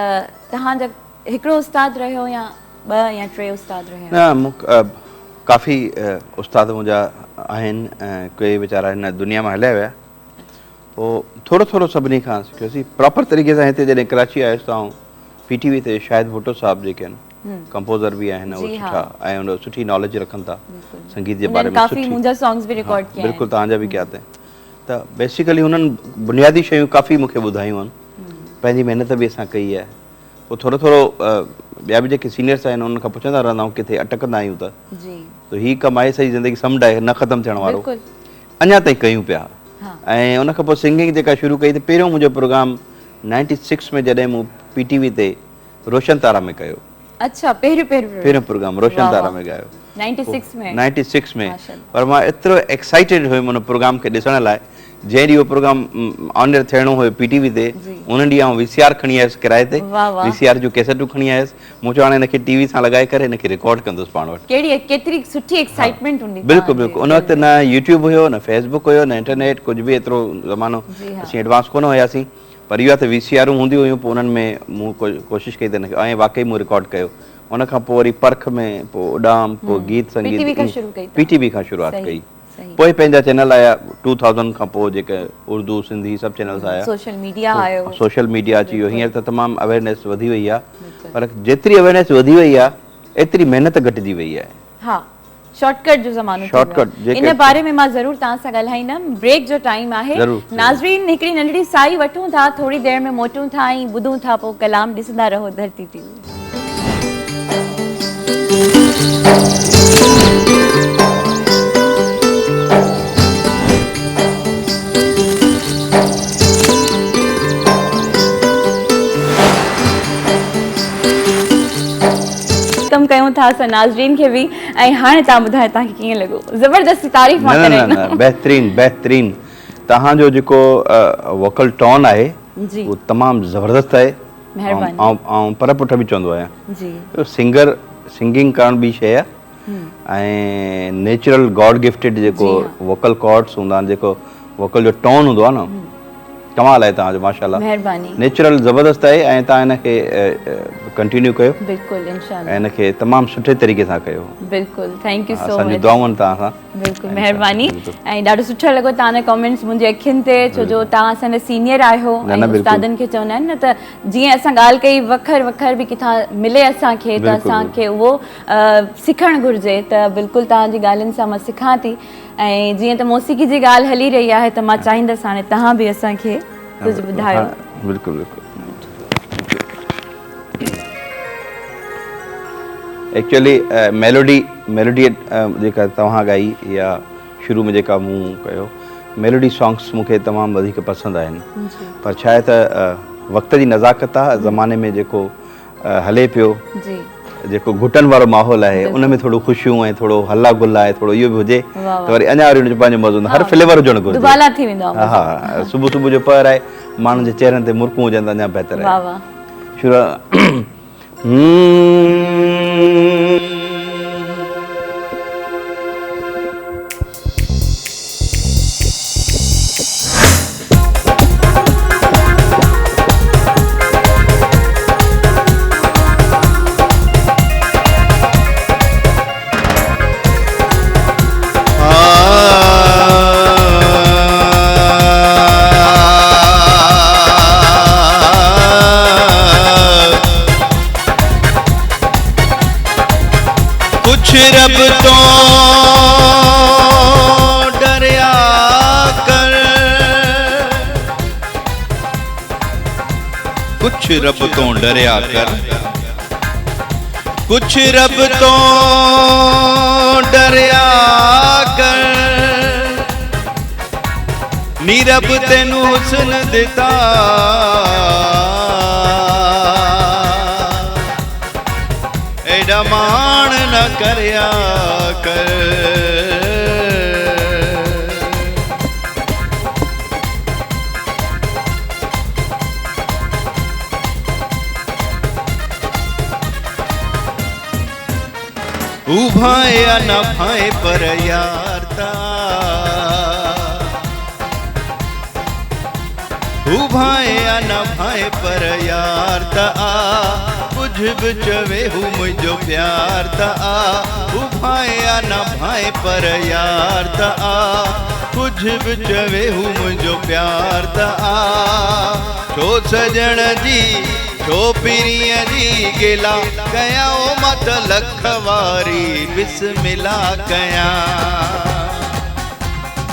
तव्हांजा हिकिड़ो उस्ताद रहियो या ॿ या टे उस्ताद रहिया? न काफ़ी उस्ताद मुंहिंजा आहिनि कोई वीचारा हिन दुनिया में हलिया विया पोइ थोरो थोरो सभिनी खां सिखियोसीं प्रॉपर तरीक़े सां हिते जॾहिं कराची आयुसि त आउं PTV ते शाहिद भुट्टो साहब जेके आहिनि कंपोज़र बि आहिनि उहे सुठा ऐं उन सुठी नॉलेज रखनि था संगीत जे बारे में काफ़ी मुंहिंजा सॉन्ग्स बि रिकॉर्ड किया बिल्कुलु तव्हांजा बि कया अथई त बेसिकली हुननि बुनियादी शयूं काफ़ी मूंखे ॿुधायूं आहिनि पंहिंजी महिनत बि असां कई आहे पोइ थोरो थोरो ॿिया बि जेके सीनियर्स आहिनि उन्हनि खां पुछंदा रहंदा आहियूं किथे अटकंदा आहियूं त हीअ कमु आहे सही ज़िंदगी समुंड आहे न ख़तमु थियण वारो अञा ताईं कयूं पिया ऐं उन खां पोइ सिंगिंग जेका शुरू कई त पहिरियों मुंहिंजो प्रोग्राम 96 में जॾहिं मूं PTV ते रोशन तारा में कयो अच्छा पहिरियों प्रोग्राम रोशन तारा में ॻायो 96 में पर मां एतिरो एक्साइटेड हुयुमि उन प्रोग्राम खे ॾिसण लाइ जंहिं ॾींहुं उहो प्रोग्राम ऑन एयर थियणो हुयो PTV ते उन ॾींहुं आउं VCR खणी आयुसि किराए ते VCR जूं कैसेटूं खणी आयुसि मूं चयो हाणे हिनखे TV सां लॻाए करे हिनखे रिकॉर्ड कंदुसि पाण वटि केतिरी सुठी एक्साइटमेंट हूंदी बिल्कुलु बिल्कुलु उन वक़्तु न YouTube हुयो न Facebook हुयो न इंटरनेट कुझु बि एतिरो ज़मानो असीं एडवांस कोन हुयासीं पर इहा त VCRूं हूंदियूं हुयूं पोइ उन्हनि में मूं कोशिशि कई त ऐं वाक़ई मूं रिकॉर्ड कयो उन खां पोइ वरी परख में पोइ उॾाम पोइ गीत संगीत PTV खां शुरूआत कई पोइ पंहिंजा चैनल आया 2000 खां पोइ जेके उर्दू सिंधी सभु चैनल्स आया सोशल मीडिया अची वियो हींअर त तमामु अवेयरनेस वधी वई आहे पर जेतिरी अवेयरनेस वधी वई आहे एतिरी महिनत घटिजी वई आहे हा शॉर्टकट जो ज़मानो इन बारे में मां ज़रूर तव्हां सां ॻाल्हाईंदमि ब्रेक जो टाइम आहे नाज़रीन हिकिड़ी नंढड़ी साई वठूं था थोरी देरि में मोटूं था ऐं ॿुधूं था पोइ कलाम ॾिसंदा रहो धरती TV कम कयूं था असां नाज़रीन खे बि ऐं हाणे तव्हां ॿुधायो तव्हांखे कीअं लॻो ज़बरदस्ती तारीफ़ मां न बहितरीन तव्हांजो जेको वोकल टोन आहे उहो तमामु ज़बरदस्त आहे ऐं पर पुठ बि चवंदो आहियां सिंगिंग करण बि शइ आहे ऐं नेचुरल गॉड गिफ्टेड जेको वोकल कॉर्ड्स हूंदा आहिनि जेको वोकल जो टोन हूंदो आहे न कमाल आहे तव्हांजो माशाल्लाह नेचुरल ज़बरदस्त आहे ऐं तव्हां हिनखे कंटिन्यू कयो बिल्कुलु इंशाअल्लाह ऐं हिनखे तमामु सुठे तरीक़े सां कयो बिल्कुलु थैंक यू सो मच असांजी दुआऊं तव्हां सां बिल्कुलु महिरबानी ऐं ॾाढो सुठो लॻो तव्हांजा कमेंट्स मुंहिंजे अखियुनि ते छो जो तव्हां असांजा सीनियर आहियो ऐं उस्तादनि खे चवंदा आहिनि न त जीअं असां ॻाल्हि कई वखर बि किथां मिले असांखे त असांखे उहो सिखणु घुरिजे त बिल्कुलु तव्हांजी ॻाल्हियुनि सां मां सिखां थी ऐं जीअं त मौसीक़ी जी ॻाल्हि हली रही आहे त मां चाहींदसि हाणे तव्हां बि असांखे कुझु ॿुधायो बिल्कुलु बिल्कुलु एक्चुअली मेलोडी जेका तव्हां ॻाई या शुरू में जेका मूं कयो मेलोडी सॉन्ग्स मूंखे तमामु वधीक पसंदि आहिनि पर छा आहे त वक़्त जी नज़ाकत आहे ज़माने में जेको हले पियो जेको घुटनि वारो माहौल आहे उन में थोरो ख़ुशियूं ऐं थोरो हल्ला गुल्ला आहे थोरो इहो बि हुजे त वरी अञा वरी हुनजो पंहिंजो मज़ो हर फ्लेवर हुजणु घुरिजे हा सुबुह जो पहर आहे माण्हुनि जे चेहरनि ते मुर्कूं हुजनि त अञा बहितर आहे शुरू रब तो डरिया कर कुछ रब तो डरिया कर कुछ रब तो डरिया कर नी रब तेनू हुस्न दिता एडा मान न करया कर उभाए या न भाए पर यार ता उभाए या न भाए पर यार ता कुछ भी चवे हूँ मुझो प्यार ता आ भाए या ना भाए पर यार ता आ कुछ भी चवे हूँ मुझो प्यार ता आ छो सजण जी छो पीरीअ जी गिला कया ओ मत लख वारी बिस्मिला कया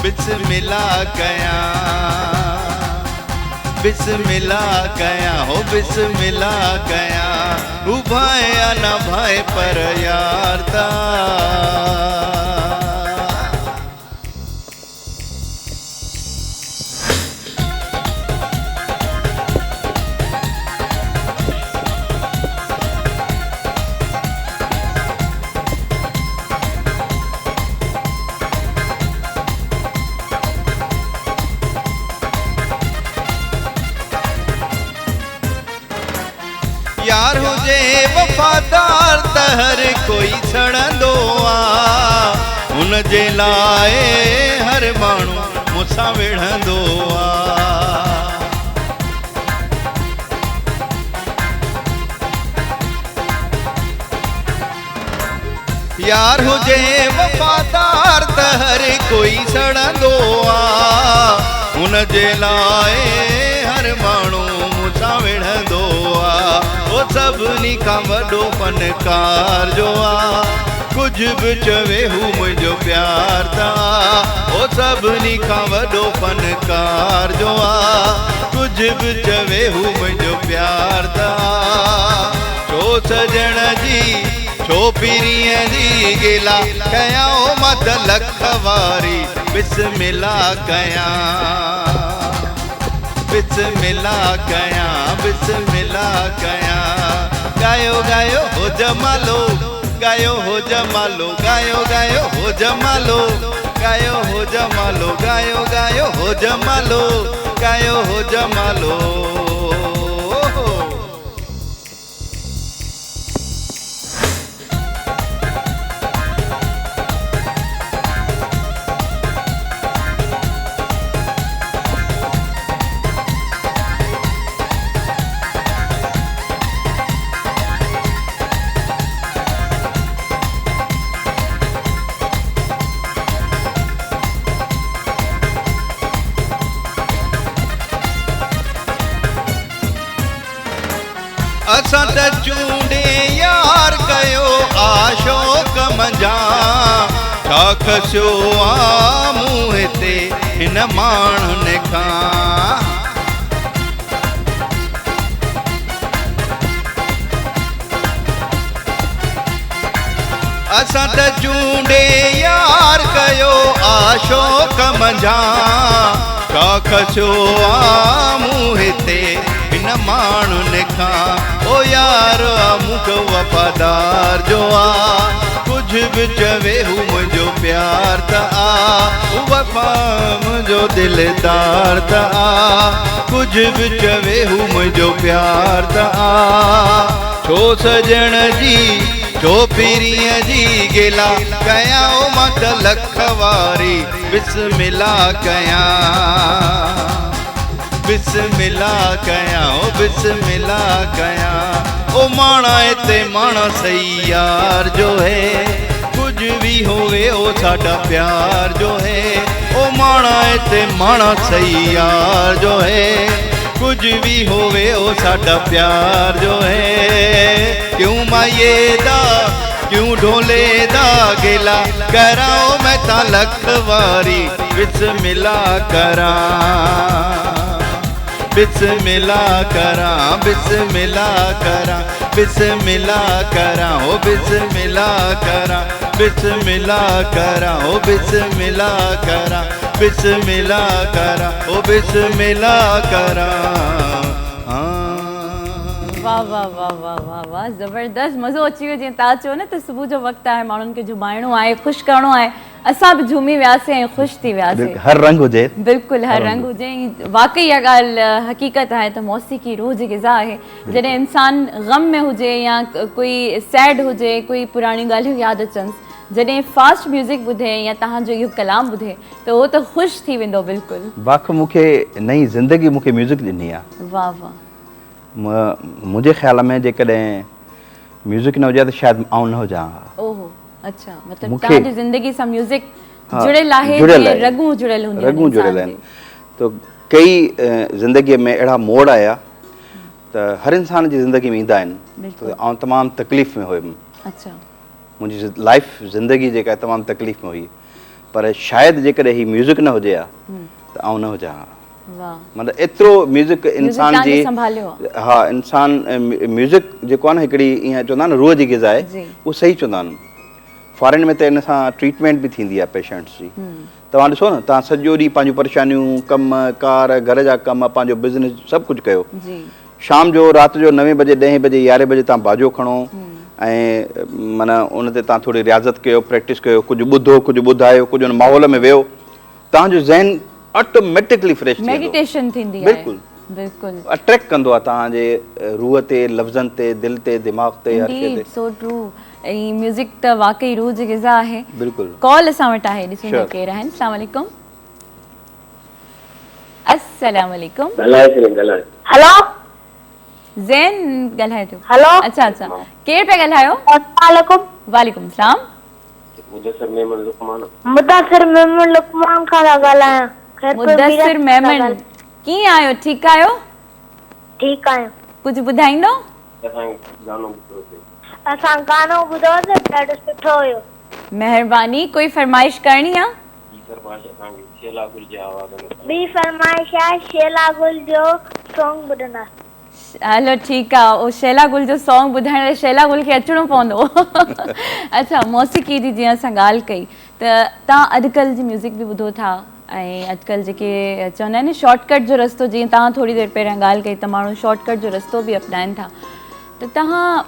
बिस्मिला कया बिस्मिला कया हो बिस्मिला कया भाए या ना भाए पर यार ता यार हुजे वफादार त हर कोई सड़ंदो आ उन जे लाए हर माण्हू मूंसां विढ़ंदो आ यार हुजे वफादार त हर कोई सड़ंदो आ उन जे लाए हर माण्हू मूंसां विढ़ंदो आ ओ सभिनी खां वॾो फनकार जो आ कुछ बि चवे हू मुंहिंजो प्यार ता ओ सभिनी खां वॾो फनकार जो आ कुछ बि चवे हू मुंहिंजो प्यार ता छो सजण जी छो पीरीअ जी गिला कया ओ मत लख वारी बिस्मिला कया बिस्मिला कया बिस्मिला कया गायो गायो हो जमालो गायो हो जमालो गायो गायो हो जमालो गायो हो जमालो गायो गायो हो जमालो गायो हो जमालो असां त चूंडे यार कयो आशोक मंझा छा खसियो आ मूं हिते हिन माण्हुनि खां असां त चूंडे यार कयो आशोक मंझा छा खसियो आ मूं हिते हिन माण्हुनि खां ओ यार मूंखे वफ़ादार जो आ कुछ बि चवे हू मुंहिंजो प्यार त आ वफ़ा मुंहिंजो दिलदार त आ कुछ बि चवे हू मुंहिंजो प्यार त आ छो सजण जी छो पीरीअ जी गिला कया ओ मत लख वारी बिस्मिला कया बिस्मिला कया ओ बिस्मिला कया ओ माणा इते माणा सही यार जो है कुछ भी होवे ओ साडा प्यार जो है ओ माणा इते माणा सही यार जो है कुछ भी होवे ओ साडा प्यार जो है क्यों माये दा क्यों ढोले दा गिला कराओ मैं ता लख वारी बिस्मिला करा बिस्मिला करा बिस्मिला करा बिस्मिला करा ओ बिस्मिला करा बिस्मिला करा ओ बिस्मिला करा बिस्मिला करा ओ बिस्मिला करा वाह वाह वाह वाह वाह वाह ज़बरदस्त मज़ो अची वियो जीअं तव्हां चयो न त सुबुह जो वक़्तु आहे माण्हुनि खे झुमाइणो आहे ख़ुशि करिणो आहे असां बि झूमी वियासीं ऐं ख़ुशि थी वियासीं हर रंग हुजे बिल्कुलु हर रंग हुजे वाक़ई इहा ॻाल्हि हक़ीक़त आहे त मौसीक़ी रूह जी ग़िज़ा आहे जॾहिं इंसानु ग़म में हुजे या कोई सैड हुजे कोई पुराणियूं ॻाल्हियूं यादि अचनि जॾहिं फास्ट म्यूज़िक ॿुधे या तव्हांजो इहो कलाम ॿुधे त उहो त ख़ुशि थी वेंदो बिल्कुलु वाक़ मूंखे नई ज़िंदगी मूंखे म्यूज़िक ॾिनी आहे वाह वाह मुंहिंजे ख़्याल में जेकॾहिं म्यूज़िक न हुजे त शायदि आउं न हुजां हा। ओहो, अच्छा, मतलब मूंखे- तव्हांजी ज़िंदगी सां म्यूज़िक हाँ, जुड़ियल आहे, जुड़ियल जीअं आहे। रगूं जुड़ियल हूंदियूं आहिनि रगूं जुड़ियल इंसान आहिनि। तो कई ज़िंदगीअ में अहिड़ा मोड़ आया त हर इंसान जी ज़िंदगी में ईंदा आहिनि। बिल्कुलु। त आउं तमामु तकलीफ़ में हुयुमि। जी। अच्छा, मुंहिंजी लाइफ ज़िंदगी जेका आहे तमामु तकलीफ़ में हुई, पर शायदि जेकॾहिं ही म्यूज़िक न हुजे हा त आउं न हुजां हा। वाह, मतिलबु एतिरो म्यूज़िक इंसान तव्हांखे जी, संभालियो आहे। हा, इंसान म्यूज़िक जेको आहे न हिकिड़ी ईअं चवंदा आहिनि रूह जी ग़िज़ा आहे, जी। उहो सही चवंदा आहिनि। फॉरेन में त इन सां ट्रीटमेंट बि थींदी आहे पेशेंट्स जी। तव्हां ॾिसो न, तव्हां सॼो ॾींहुं पंहिंजूं परेशानियूं, कम कार, घर जा कम, पंहिंजो बिज़नेस सभु कुझु कयो, जी, शाम जो राति जो 9 बजे 10 बजे 11 बजे तव्हां बाजो खणो ऐं माना उन ते तव्हां थोरी रियाज़त कयो, प्रैक्टिस कयो, कुझु ॿुधो, कुझु ॿुधायो, कुझु उन माहौल में वियो, तव्हांजो ज़हन ऑटोमेटिकली फ्रेश थी वेंदो। मेडिटेशन थींदी आहे। बिल्कुलु बिल्कुलु। अट्रैक्ट कंदो आहे तव्हांजे रूह ते, लफ़्ज़नि ते, दिलि ते, दिमाग़ ते, हर शइ इंडीड, ते। So true. ऐं म्यूज़िक त वाकई रूह जी ग़िज़ा आहे। बिल्कुलु। कॉल असां वटि आहे, ॾिसूं था Sure. केरु आहिनि। अस्सलाम वालेकुम। अस्सलाम वालेकुम। हेलो ज़ैन ॻाल्हाए थो। हेलो अच्छा अच्छा, केरु पिया ॻाल्हायो? वालेकुम वालेकुम सलाम। मुदस्सिर मेमन लुकमान खां था ॻाल्हायां। मुदस्सिर मेमन, कीअं आहियो? ठीकु आहियो? ठीकु आहियूं। कुझु ॿुधाईंदो? असां गानो ॿुधोसीं, ॾाढो सुठो हुयो। महिरबानी, कोई फरमाइश करणी आहे? ॿी फरमाइश आहे, शेला गुल जो सॉन्ग ॿुधंदा। हलो ठीकु आहे, उहो शैला गुल जो सॉन्ग ॿुधाइण लाइ शैला गुल खे अचिणो पवंदो। अच्छा, मौसीक़ी जी जीअं असां ॻाल्हि कई, त तव्हां अॼुकल्ह जी म्यूज़िक बि ॿुधो था ऐं अॼुकल्ह जेके चवंदा आहिनि शॉर्टकट जो रस्तो, जीअं तव्हां थोरी देरि पहिरियां ॻाल्हि कई, त माण्हू शॉर्टकट जो रस्तो बि अपनाइनि था, त तव्हां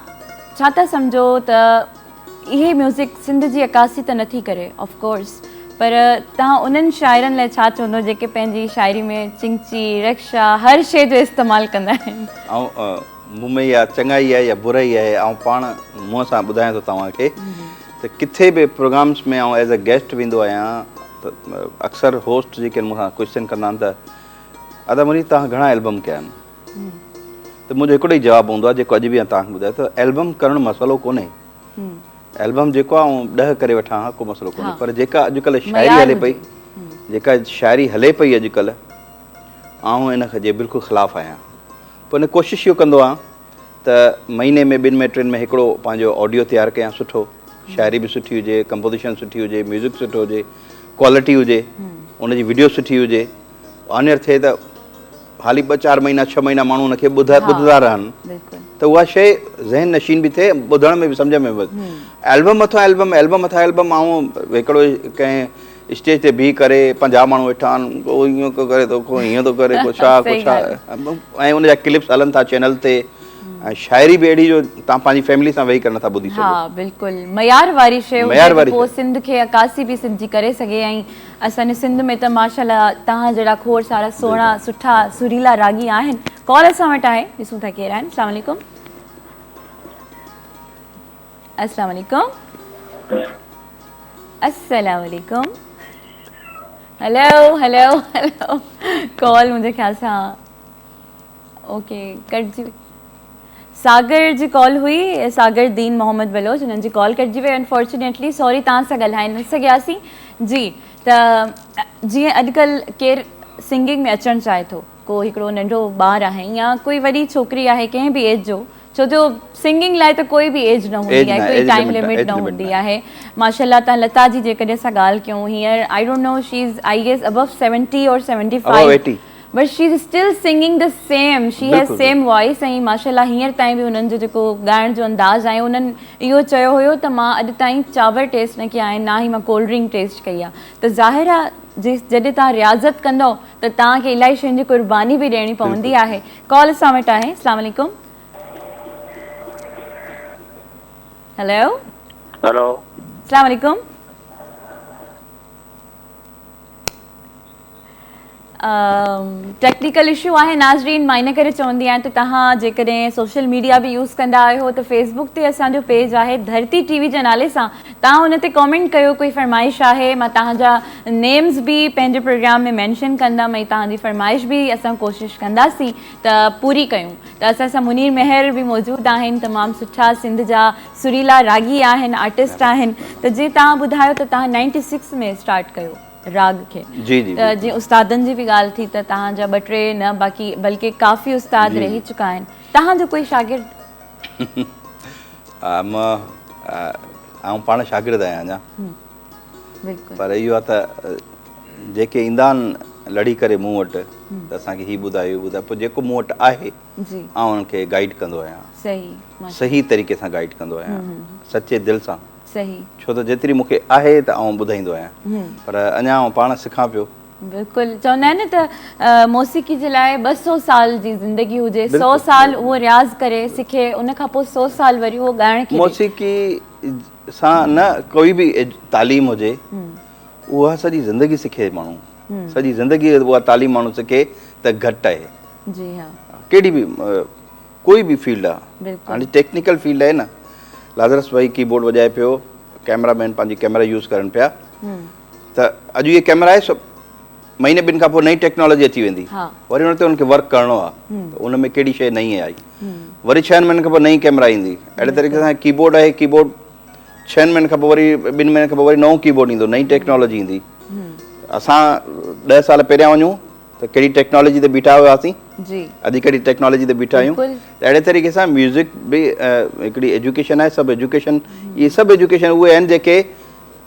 छा था सम्झो त इहे म्यूज़िक सिंध जी अकासी त नथी करे ऑफकोर्स, पर तव्हां उन्हनि शाइरनि लाइ छा चवंदो जेके पंहिंजी शाइरी में चिंची, रक्षा, हर शइ जो इस्तेमालु कंदा आहिनि? ऐं मूं में या चङाई आहे या बुराई आहे, ऐं पाण मुंहं सां ॿुधायां थो तव्हांखे त किथे बि प्रोग्राम्स में ऐं एज़ अ गेस्ट वेंदो आहियां त अक्सर होस्ट जेके मूंखां क्वेश्चन कंदा आहिनि त अदा मुनी तव्हां घणा एल्बम कया आहिनि, त मुंहिंजो हिकिड़ो ई जवाबु हूंदो आहे जेको अॼु बि तव्हांखे ॿुधायो त एल्बम करणु मसइलो कोन्हे। एल्बम जेको आहे ऐं 10 करे वठां हा, को मसइलो कोन्हे, पर जेका अॼुकल्ह शाइरी हले पई, जेका शाइरी हले पई अॼुकल्ह, आउं इन जे बिल्कुलु ख़िलाफ़ु आहियां। पोइ इन कोशिशि इहो कंदो आहियां त महीने में 2 में 3 में हिकिड़ो पंहिंजो ऑडियो तयारु कयां सुठो, शाइरी बि सुठी हुजे, कंपोज़िशन सुठी हुजे, म्यूज़िक सुठो हुजे, क्वालिटी हुजे, उनजी वीडियो सुठी हुजे, ऑनर थिए त हाली 2-4 महीना 6 महीना माण्हू हुनखे ॿुधंदा रहनि, त उहा शइ ज़हन नशीन बि थिए, ॿुधण में बि सम्झ में बि। एल्बम मथां एल्बम, एल्बम मथां एल्बम, ऐं हिकिड़ो कंहिं स्टेज ते बीह करे 50 माण्हू वेठा आहिनि, को ईअं थो करे, तो को हीअं थो करे, को छा को छा, ऐं उनजा क्लिप्स हलनि था चैनल ते, ऐं शाइरी बि अहिड़ी जो तव्हां पंहिंजी फैमिली सां वेही करे नथा ॿुधी सघो। हा बिल्कुलु, मयार वारी शइ हुजे त पोइ सिंध खे अकासी बि सिंधी करे सघे। ऐं असांजे सिंध में त माशाल्लाह तव्हां जहिड़ा खोड़ सारा सुहिणा सुठा सुरीला रागी आहिनि। कॉल असां वटि आहे, ॾिसूं था केरु आहिनि। अस्सलाम वालेकुम। अस्सलाम वालेकुम। अस्सलाम वालेकुम। हेलो हेलो हेलो, कॉल मुंहिंजे ख़्याल सां ओके कटिजी वई। सागर जी कॉल हुई, सागर दीन मोहम्मद बलोच, हुननि जी कॉल कटिजी वई अनफॉर्चुनेटली, सॉरी तव्हां सां ॻाल्हाए न सघियासीं जी। त जीअं अॼुकल्ह केरु सिंगिंग में अचणु चाहे थो, को हिकिड़ो नंढो ॿारु आहे या कोई वॾी छोकिरी आहे कंहिं बि एज जो, छो जो सिंगिंग लाइ त कोई बि एज न हूंदी आहे, कोई टाइम लिमिट न हूंदी आहे। माशाल्लाह तव्हां लता जी जेकॾहिं असां ॻाल्हि कयूं, हींअर I don't know she is I guess above 70 और 75, but she is still singing the same, she has same voice. ऐं माशाल्लाह हींअर ताईं बि हुननि जो जेको ॻाइण जो अंदाज़ आहे, उन्हनि इहो चयो हुयो त मां अॼु ताईं चांवर टेस्ट न कया आहिनि, ना ई मां कोल्ड ड्रिंक टेस्ट कई आहे। त ज़ाहिर आहे जॾहिं तव्हां रियाज़त कंदव त तव्हांखे इलाही शयुनि जी क़ुर्बानी बि ॾियणी पवंदी आहे। कॉल असां वटि आहे। अस्सलाम वालेकुम। हेलो हेलो, अस्सलाम वालेकुम। टेक्निकल इशू आहे नाज़रीन, मां इन करे चवंदी आहियां त तव्हां जेकॾहिं सोशल मीडिया बि यूज़ कंदा आहियो त फेसबुक ते असांजो पेज आहे धरती टीवी जे नाले सां, तव्हां हुन ते कॉमेंट कयो, कोई फरमाइश आहे, मां तव्हांजा नेम्स बि पंहिंजे प्रोग्राम में मैंशन कंदमि ऐं तव्हांजी फरमाइश बि असां कोशिशि कंदासीं त पूरी कयूं। त असां सां मुनीर मेहर बि मौजूदु आहिनि, तमामु सुठा सिंध जा सुरीला रागी आहिनि, आर्टिस्ट आहिनि। त जीअं तव्हां ॿुधायो त तव्हां 96 में स्टार्ट कयो राग खे, जी जी त जीअं उस्तादनि जी बि ॻाल्हि थी त तव्हांजा 2-3 न बाक़ी बल्कि काफ़ी उस्ताद रही चुका आहिनि, तव्हांजो कोई शागिर्द? आउं पाण शागिर्द आहियां अञा, बिल्कुलु, पर इहो आहे त जेके ईंदा आहिनि लड़ी करे मूं वटि त असांखे हीअ ॿुधायो पोइ जेको मूं वटि आहे जी आउं उन्हनि खे गाइड कंदो आहियां, सही सही तरीक़े सां गाइड कंदो आहियां, सचे दिलि सां, सही, छो त जेतिरी मूंखे आहे त आउं ॿुधाईंदो आहियां, पर अञा आउं पाण सिखां पियो। बिल्कुलु, चवंदा आहिनि न त मौसीक़ी जे लाइ 200 साल जी ज़िंदगी हुजे, 100 साल उहो रियाज़ करे सिखे, उन खां पोइ 100 साल वरी उहो ॻाइण खे मौसीक़ी सां न कोई बि तालीम हुजे उहा सॼी ज़िंदगी सिखे माण्हू, सॼी ज़िंदगी उहा तालीम माण्हू सिखे त घटि आहे। जी हाँ, कहिड़ी बि कोई बि फील्ड आहे, हाणे टेक्निकल फील्ड आहे न, लाज़रस भाई कीबोर्ड वॼाए पियो, कैमरामैन पंहिंजी कैमरा यूज़ करनि पिया, त अॼु इहे कैमरा आहे, महीने 2 खां पोइ नई टेक्नोलॉजी अची वेंदी, वरी हुन ते उनखे वर्क करिणो आहे, त उन में कहिड़ी शइ नई आई, वरी 6 महीननि खां पोइ नई कैमरा ईंदी, अहिड़े तरीक़े सां कीबोर्ड आहे, कीबोर्ड 6 महीननि खां पोइ वरी 2 महीननि खां पोइ वरी नओं कीबोर्ड ईंदो, नई टेक्नोलॉजी ईंदी। असां 10 साल पहिरियां वञूं त कहिड़ी टेक्नोलॉजी ते बीठा हुआसीं, अॼु कहिड़ी टेक्नोलॉजी ते बीठा आहियूं, त अहिड़े तरीक़े सां म्यूज़िक बि हिकिड़ी एजुकेशन आहे, सभु एजुकेशन, इहे सभु एजुकेशन उहे आहिनि जेके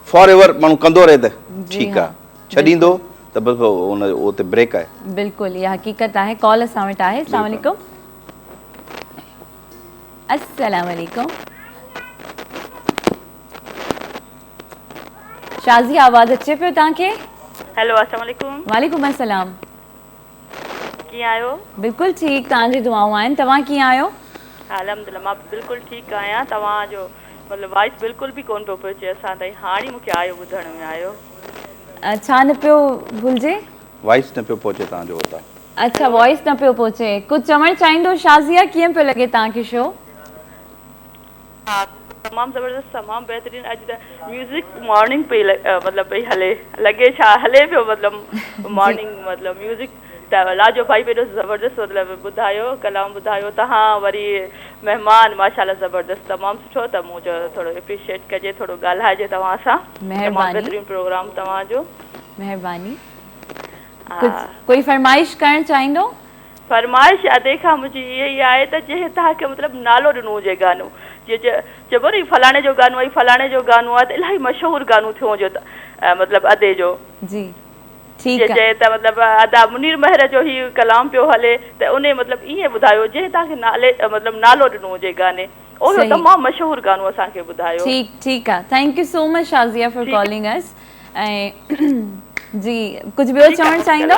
फॉर एवर माण्हू कंदो रहे त ठीकु आहे, छॾींदो त बसि उन उते ब्रेक आहे। बिल्कुलु, इहा हक़ीक़त आहे। कॉल असां वटि आहे। अस्सलाम वालेकुम। अस्सलाम वालेकुम। शाज़ी, आवाज़ अचे पियो तव्हांखे? हेलो, अस्सलाम वालेकुम। वालेकुम अस्सलाम। कीअं आहियो? बिल्कुलु ठीकु, तव्हांजी दुआऊं आहिनि, तव्हां कीअं आहियो? अल्हम्दुलिल्लाह, मां बिल्कुलु ठीकु आहियां। तव्हांजो मतिलबु वॉइस बिल्कुलु बि कोन पियो पहुचे असां ताईं, हाणे मूंखे आयो ॿुधण में आयो। छा न पियो भुलिजे? वॉइस न पियो पहुचे तव्हांजो हुतां। अच्छा, वॉइस न पियो पहुचे, कुझु चवणु चाहींदो शाज़िया? कीअं पियो लॻे तव्हांखे शो? हा, तमामु ज़बरदस्त, तमामु बहितरीनु। अॼु त म्यूज़िक मॉर्निंग पई मतिलबु पई हले, लॻे छा हले पियो, मतिलबु मॉर्निंग मतिलबु म्यूज़िक त लाजो भाई पेॾो ज़बरदस्त मतिलबु ॿुधायो, कलाम ॿुधायो तव्हां, वरी महिमान माशाल्लाह ज़बरदस्त, तमामु सुठो, त मुंहिंजो थोरो एप्रिशिएट कजे, थोरो ॻाल्हाइजे तव्हां सां। महिरबानी, बहितरीनु प्रोग्राम तव्हांजो, महिरबानी। कोई फरमाइश करणु चाहींदो? फरमाइश देखा मुंहिंजी इहा ई आहे त जंहिं तव्हांखे मतिलबु नालो ॾिनो हुजे गानो, जीअं चइबो न फलाणे जो गानो आहे, फलाणे जो गानो आहे, त इलाही मशहूरु गानो थियो हुजे मतिलबु अदे जो। जी, ठीकु आहे। चए त मतिलबु अदा मुनीर मेहर जो ही कलाम पियो हले, त उन मतिलबु ईअं ॿुधायो जंहिं तव्हांखे मतिलबु नालो ॾिनो हुजे गाने, उहो तमामु मशहूरु गानो असांखे ॿुधायो। ठीकु आहे। Thank you so much Shazia for calling us. ऐं जी, कुझु ॿियो चवणु चाहींदो?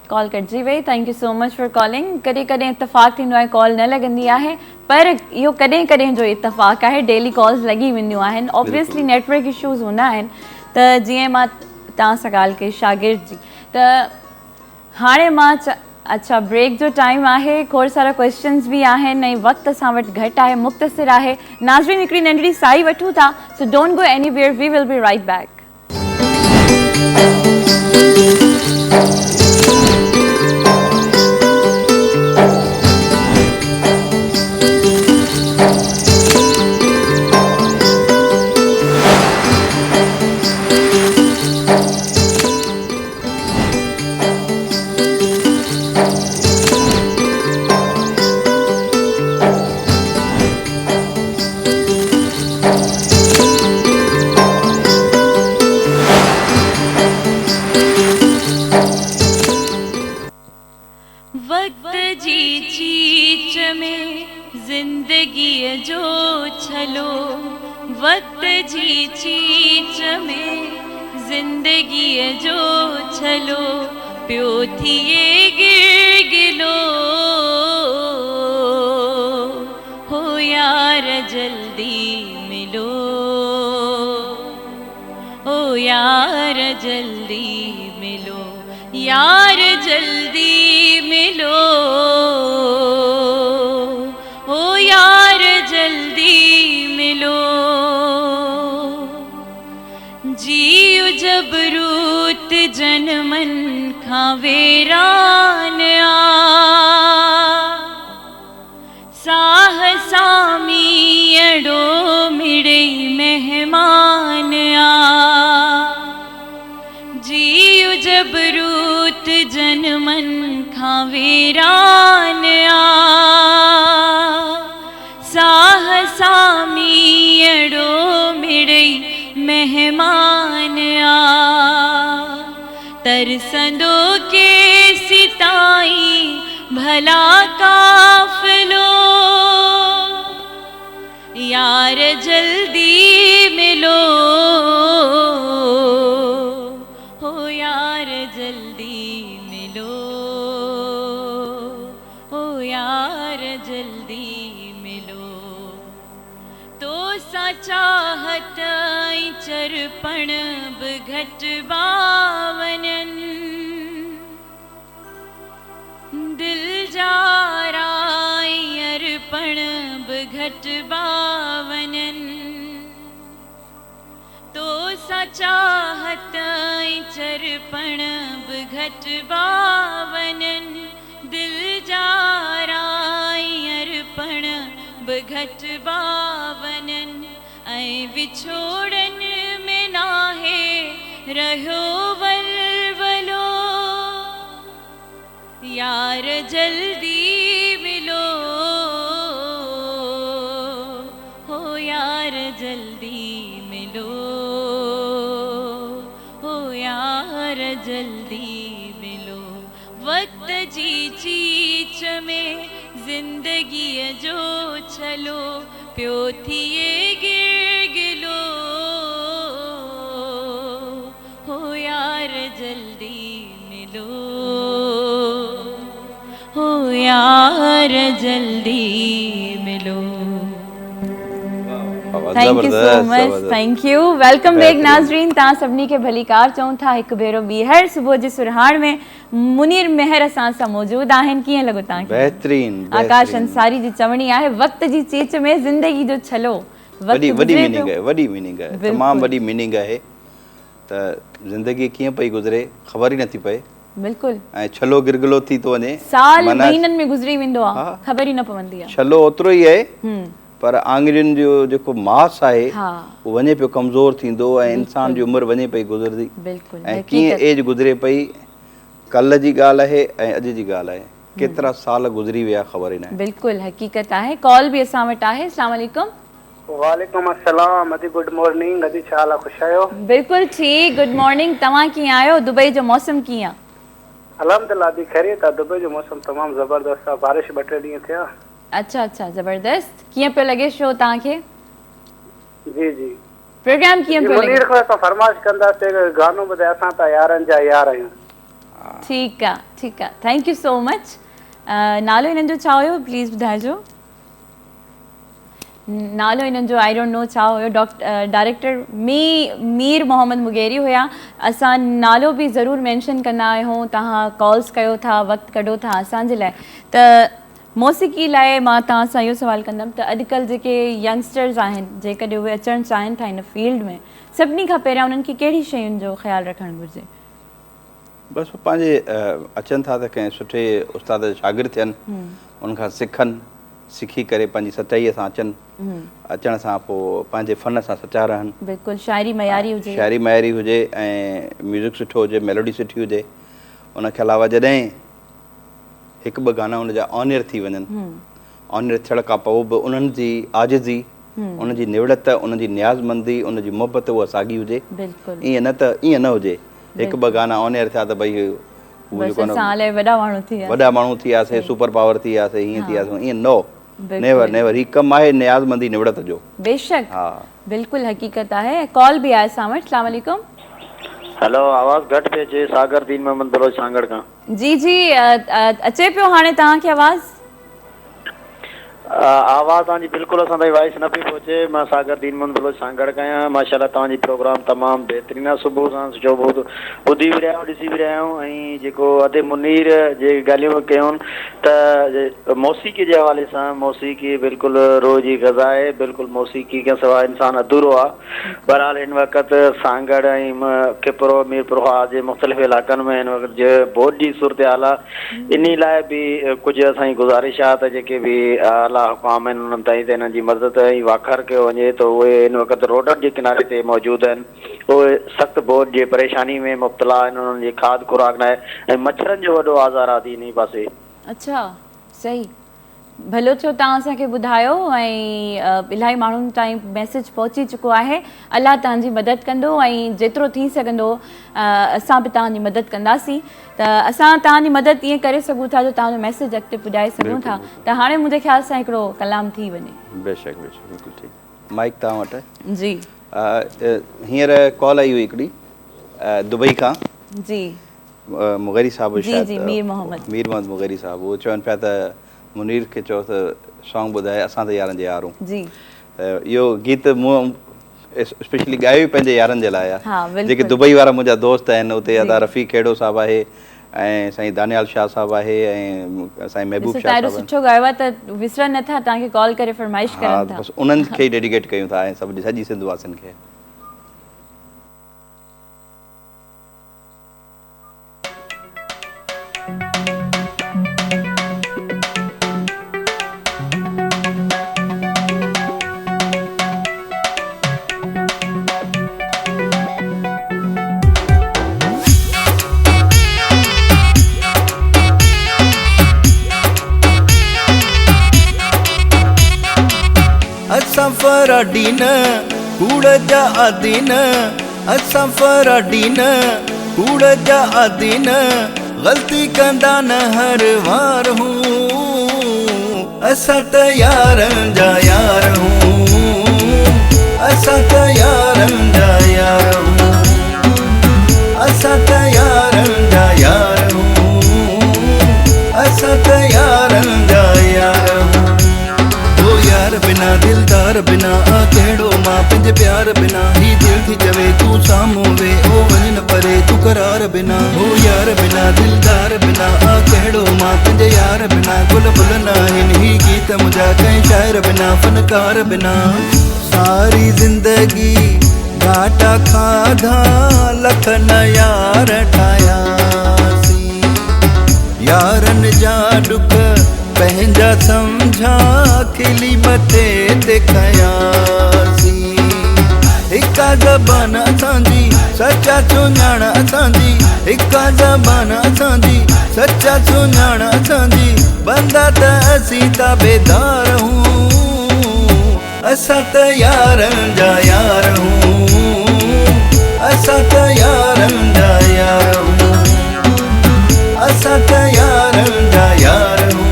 कॉल कटिजी वई। Thank you so much for calling. कॾहिं कॾहिं इतफ़ाक़ थींदो आहे, कॉल न लॻंदी आहे, पर इहो कॾहिं कॾहिं जो इतफ़ाक़ आहे, डेली कॉल्स लॻी वेंदियूं आहिनि। ऑब्वियसली नेटवर्क इशूज़ हूंदा आहिनि, त जीअं मां तव्हां सां ॻाल्हि कई शागिर्द जी, त हाणे मां अच्छा ब्रेक जो टाइम आहे, खोड़ सारा क्वेश्चन्स बि आहिनि ऐं वक़्तु असां वटि घटि आहे, मुख़्तसिर आहे। नाज़रीन, हिकिड़ी नंढड़ी साई वठूं था, so don't go anywhere, we will be right back. यार जल्दी मिलो। यार जल्दी मिलो, ओ यार जल्दी मिलो, जीव जबरूत जन मन खां वेरान आ, साह सामी अड़ो मिड़ई मेहमान आ, जीव जबरूत जन मन खां वेरान आ, साह सामी अड़ो मिड़ई मेहमान आ, तरसंदो के सिताई भला काफिलो, यार जल्दी मिलो, हो यार जल्दी मिलो, हो यार जल्दी मिलो, तो सा चाहत चरपण बघट बावनन, दिल जाराई अर्पण बघट बावनन, तो सा चाहत चरपण बघट बावनन, दिल जाराई अर्पण बघट बावनन, ऐं विछोड़न में नाहे रहो वलवलो, यार जल्दी मिलो, हो यार जल्दी मिलो, हो यार जल्दी मिलो, वक्त जी चीच में जिंदगी जो छलो, प्यो थिए गिर गिलो, हो यार जल्दी मिलो, हो यार जल्दी मिलो। Thank you so much, thank U. Welcome back नाज़रीन, तव्हां सभिनी खे भलीकार चऊं था। हिकु भेरो ॿीहर सुबुह जे सुरहाड़ में मुनीर मेहर असां सां मौजूद आहिनि। कीअं लॻो तव्हांखे? बहितरीन। आकाश अंसारी जी चवणी आहे, वक़्त जी चीच में ज़िंदगी जो छलो, वॾी मीनिंग आहे, वॾी मीनिंग आहे, तमामु वॾी मीनिंग आहे त ज़िंदगी कीअं पई गुज़रे ख़बर ई नथी पए। बिल्कुलु। ऐं छलो गिरगिलो थी थो वञे, साल महीननि में गुज़री वेंदो आहे, ख़बर ई न पवंदी आहे। छलो ओतिरो ई आहे, पर आङुरियुनि जो जेको मास आहे उहो वञे पियो कमज़ोर थींदो, ऐं इंसान जी उमिरि वञे पई गुज़रदी। बिल्कुलु। ऐं कीअं एज गुज़रे पई, कल्ह जी ॻाल्हि आहे ऐं अॼु जी ॻाल्हि आहे, केतिरा साल गुज़री विया ख़बर ई न आहे। बिल्कुलु हक़ीक़त आहे। कॉल बि असां वटि आहे। अस्सलाम वालेकुम। वालेकुम अस्सलाम। अदी गुड मॉर्निंग। अदी छा हाल आहे? ख़ुशि आहियो? बिल्कुलु ठीक, गुड मॉर्निंग। तव्हां कीअं आहियो? दुबई जो मौसम कीअं आहे? अल्हम्दुलिल्लाह अदी खैरियत आहे। दुबई जो मौसम तमामु ज़बरदस्त आहे, बारिश 2-3 ॾींहं थिया। अच्छा अच्छा, ज़बरदस्त। कीअं पियो लॻे शो तव्हांखे? जी जी। प्रोग्राम कीअं पियो लॻे? मुनीर खां असां फरमाइश कंदासीं, गानो ॿुधाए, असां त यारनि जा यार आहियूं। ठीकु आहे, ठीकु आहे, थैंक यू सो मच। नालो हिननि जो छा हुयो प्लीज़ ॿुधाइजो। नालो हिननि जो आई डोंट नो छा हुयो। डायरेक्टर मीर मोहम्मद मुगेरी हुया। असां नालो बि ज़रूरु मेंशन कंदा आहियूं। तव्हां कॉल्स कयो था, वक़्तु कढो था असांजे लाइ। त मौसीक़ी लाइ मां तव्हां सां इहो सवालु कंदमि त अॼुकल्ह जेके यंगस्टर्स आहिनि, जेकॾहिं उहे अचणु चाहिनि था हिन फील्ड में, सभिनी खां पहिरियां उन्हनि खे कहिड़ी शयुनि जो ख़्यालु रखणु घुरिजे? बसि पंहिंजे अचनि था त कंहिं सुठे उस्ताद जा शागिर्द थियनि, उनखां सिखनि, सिखी करे पंहिंजी सचाईअ सां अचनि, अचण सां पोइ पंहिंजे फ़न सां सचा रहनि। बिल्कुलु, शाइरी मयारी हुजे, शाइरी मयारी हुजे ऐं म्यूज़िक सुठो हुजे, मेलोडी सुठी हुजे। उनखे अलावा जॾहिं हिकु ॿ गाना हुनजा ऑनियर थी वञनि, ऑनियर थियण खां पोइ बि उन्हनि जी आजिज़ी, उन्हनि जी निवड़त, उन्हनि जी नियाज़मंदी, उन्हनि जी मुहबत उहा साॻी हुजे। बिल्कुलु। ईअं न त ईअं न हुजे हिकु ॿ गाना ऑनियर थिया त भई वॾा माण्हू थी वियासीं, सुपर पावर थी वियासीं, हीअं थी वियासीं, ईअं नो, नेवर नेवर। ही कमु आहे नियाज़मंदी निवड़त जो। बेशक, हा बिल्कुलु हक़ीक़त आहे। कॉल बि आहे असां वटि। अस्सलाम वालेकुम। हेलो, आवाज़ घटि पिए अचे। सागर दीन मोहम्मद बलोच सांगड़ खां। जी जी, अचे पियो हाणे तव्हांखे आवाज़? आवाज़ तव्हांजी बिल्कुलु असां ताईं वॉइस न पई पहुचे। मां सागर दीन मोहम्मद बलोच सां गॾु कयां। माशाल्लाह तव्हांजी प्रोग्राम तमामु बहितरीनु आहे। सुबुह सां जो ॿुधी बि रहिया आहियूं, ॾिसी बि रहिया आहियूं। ऐं जेको अदे मुनीर जे ॻाल्हियूं कयूं त मौसीक़ी जे हवाले सां, मौसीक़ी बिल्कुलु रोज़ जी ग़ज़ा आहे। बिल्कुलु मौसीक़ी खां सवाइ इंसानु अधूरो आहे। बहरहाल हिन वक़्तु सांगड़ ऐं खिपरो मीरपुर जे मुख़्तलिफ़ इलाइक़नि में हिन वक़्तु जे बोर्ड जी सूरत हाल आहे। इन लाइ बि कुझु असांजी गुज़ारिश आहे त जेके बि आला हुकाम आहिनि उन्हनि ताईं त हिननि जी मदद ऐं वाखर कयो वञे त उहे हिन वक़्तु रोडनि जे किनारे ते मौजूदु आहिनि। उहे सख़्तु बोझ जे परेशानी में मुब्तला आहिनि। उन्हनि जी खाद खुराक न आहे ऐं मच्छरनि जो वॾो आज़ार आहे इन पासे। अच्छा, सही, भलो थियो तव्हां असांखे ॿुधायो। ऐं इलाही माण्हुनि ताईं मैसेज पहुची चुको आहे। अलाह तव्हांजी मदद कंदो ऐं जेतिरो थी सघंदो असां बि तव्हांजी मदद कंदासीं। त असां तव्हांजी मदद ईअं करे सघूं था जो तव्हांजो मैसेज अॻिते पुॼाए सघूं था। त हाणे मुंहिंजे ख़्याल सां हिकिड़ो कलाम थी वञे। बेशक बेशक, बिल्कुलु ठीकु। माइक तव्हां वटि जी। हींअर कॉल आई हुई हिकिड़ी दुबई खां। जी मुग़ैरी साहब, जी मीर मोहम्मद मुग़ैरी साहब, उहो चवनि पिया त मुनीर खे चओ त सॉन्ग ॿुधाए, असां त यारनि जे यारूं। जी, त इहो गीत मूं स्पेशली ॻायो पंहिंजे यारनि जे लाइ आहे। जेके दुबई वारा मुंहिंजा दोस्त आहिनि, उते अदा रफ़ी खेड़ो साहब आहे ऐं साईं दानियाल शाह साहब आहे ऐं साईं महबूब शाह साहब। सुठो ॻायो आहे त विसरनि नथा, तव्हांखे कॉल करे फरमाइश करनि था। बसि उन्हनि खे डेडिकेट कयूं था ऐं सभु सॼी सिंध वासियुनि खे। असां फराडी न कूड़ जा आदी न, असां फराडी न कूड़ जा आदी न, ग़लती कंदा न हर वार हूं। असां त यारनि जा यार हूं, असां त यारनि जा यार हूं, असां त यारनि जा यार हूं, असां त यारनि जा यार हूं। यार बिना दिलदार बिना कहिड़ो मां पंहिंजे प्यार बिना, ही दिल थी चवे तूं साम्हूं वे ओ वञ न परे तूं करार बिना। हो यार बिना दिलदार बिना कहिड़ो मां पंहिंजे यार बिना, गुल फुल न आहिनि ही गीत मुंहिंजा कंहिं शाइर बिना फनकार बिना। सारी ज़िंदगी घाटा खाधा लख न यार ठाहियासीं, यारनि जा ॾुख पंहिंजा सम्झा खिली मथे ते खयासीं। हिका ज़बान असांजी सचा सुञाण असांजी, हिका ज़बान असांजी सचा सुञाण असांजी, बंदा त असीं ताबेदार हूं। असां त यारनि जा यार हूं, असां त यारनि जा यार हूं, असां त यारनि जा यार हूं,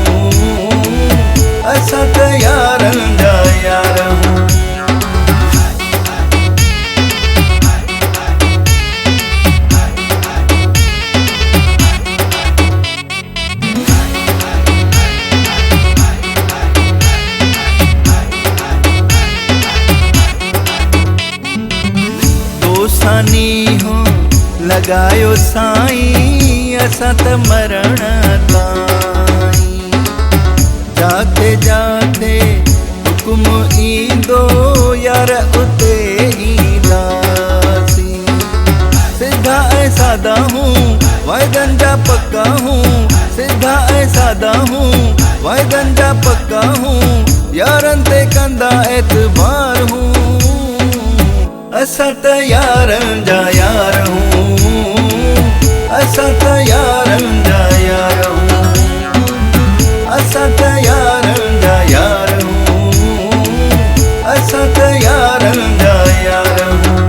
असां त यारनि जा यार हूं। दोसानी हो लगायो साईं, असां त मरण ताईं, जाते जाते हुकुम ईंदो यार उते ईंदासीं। सिधा ऐं सादा हूं वाइदनि जा पक्का हूं, सिधा ऐं सादा हूं वाइदनि जा पक्का हूं, यारनि ते कंदा एतबार हूं। असां त यारनि जा यार हूं, असां त यारनि जा यार हूं, असां त यारनि जा यार हूं, असां त यारनि जा यार हूं।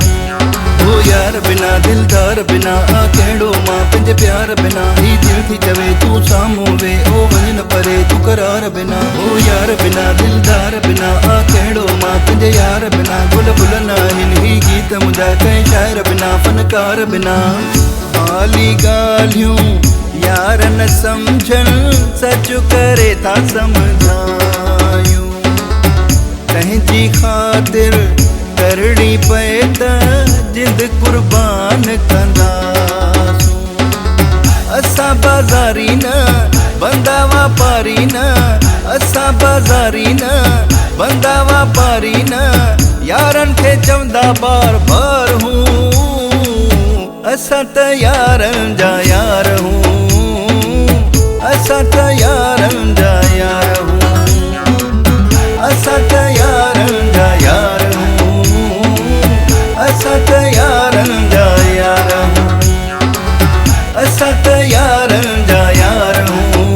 हो यार बिना दिलदार बिना कहिड़ो मां पंहिंजे प्यार बिना, ही दिल थी चवे तूं साम्हूं वे ओ वञ न परे तूं करार बिना। हो यार बिना दिलदार बिना कहिड़ो मां पंहिंजे यार बिना, गुल फुल न आहिनि ही गीत मुंहिंजा कंहिं शाइर बिना फनकार बिना। हाली ॻाल्हियूं यार न सम्झनि, सच करे था सम्झायूं, ख़ातिर करणी पए त जिंद कुर्बान कंदासूं। असां बाज़ारी न बंदा वापारी न, असां बाज़ारी न बंदा वापारी न, यारनि खे चवंदा बार बार हूं, असां त यारनि जा यार हूं, असां त यारनि जा यार हूं, असां त यारनि जा यार हूं, असां त यारनि जा यार हूं, असां त यारनि जा यार हूं,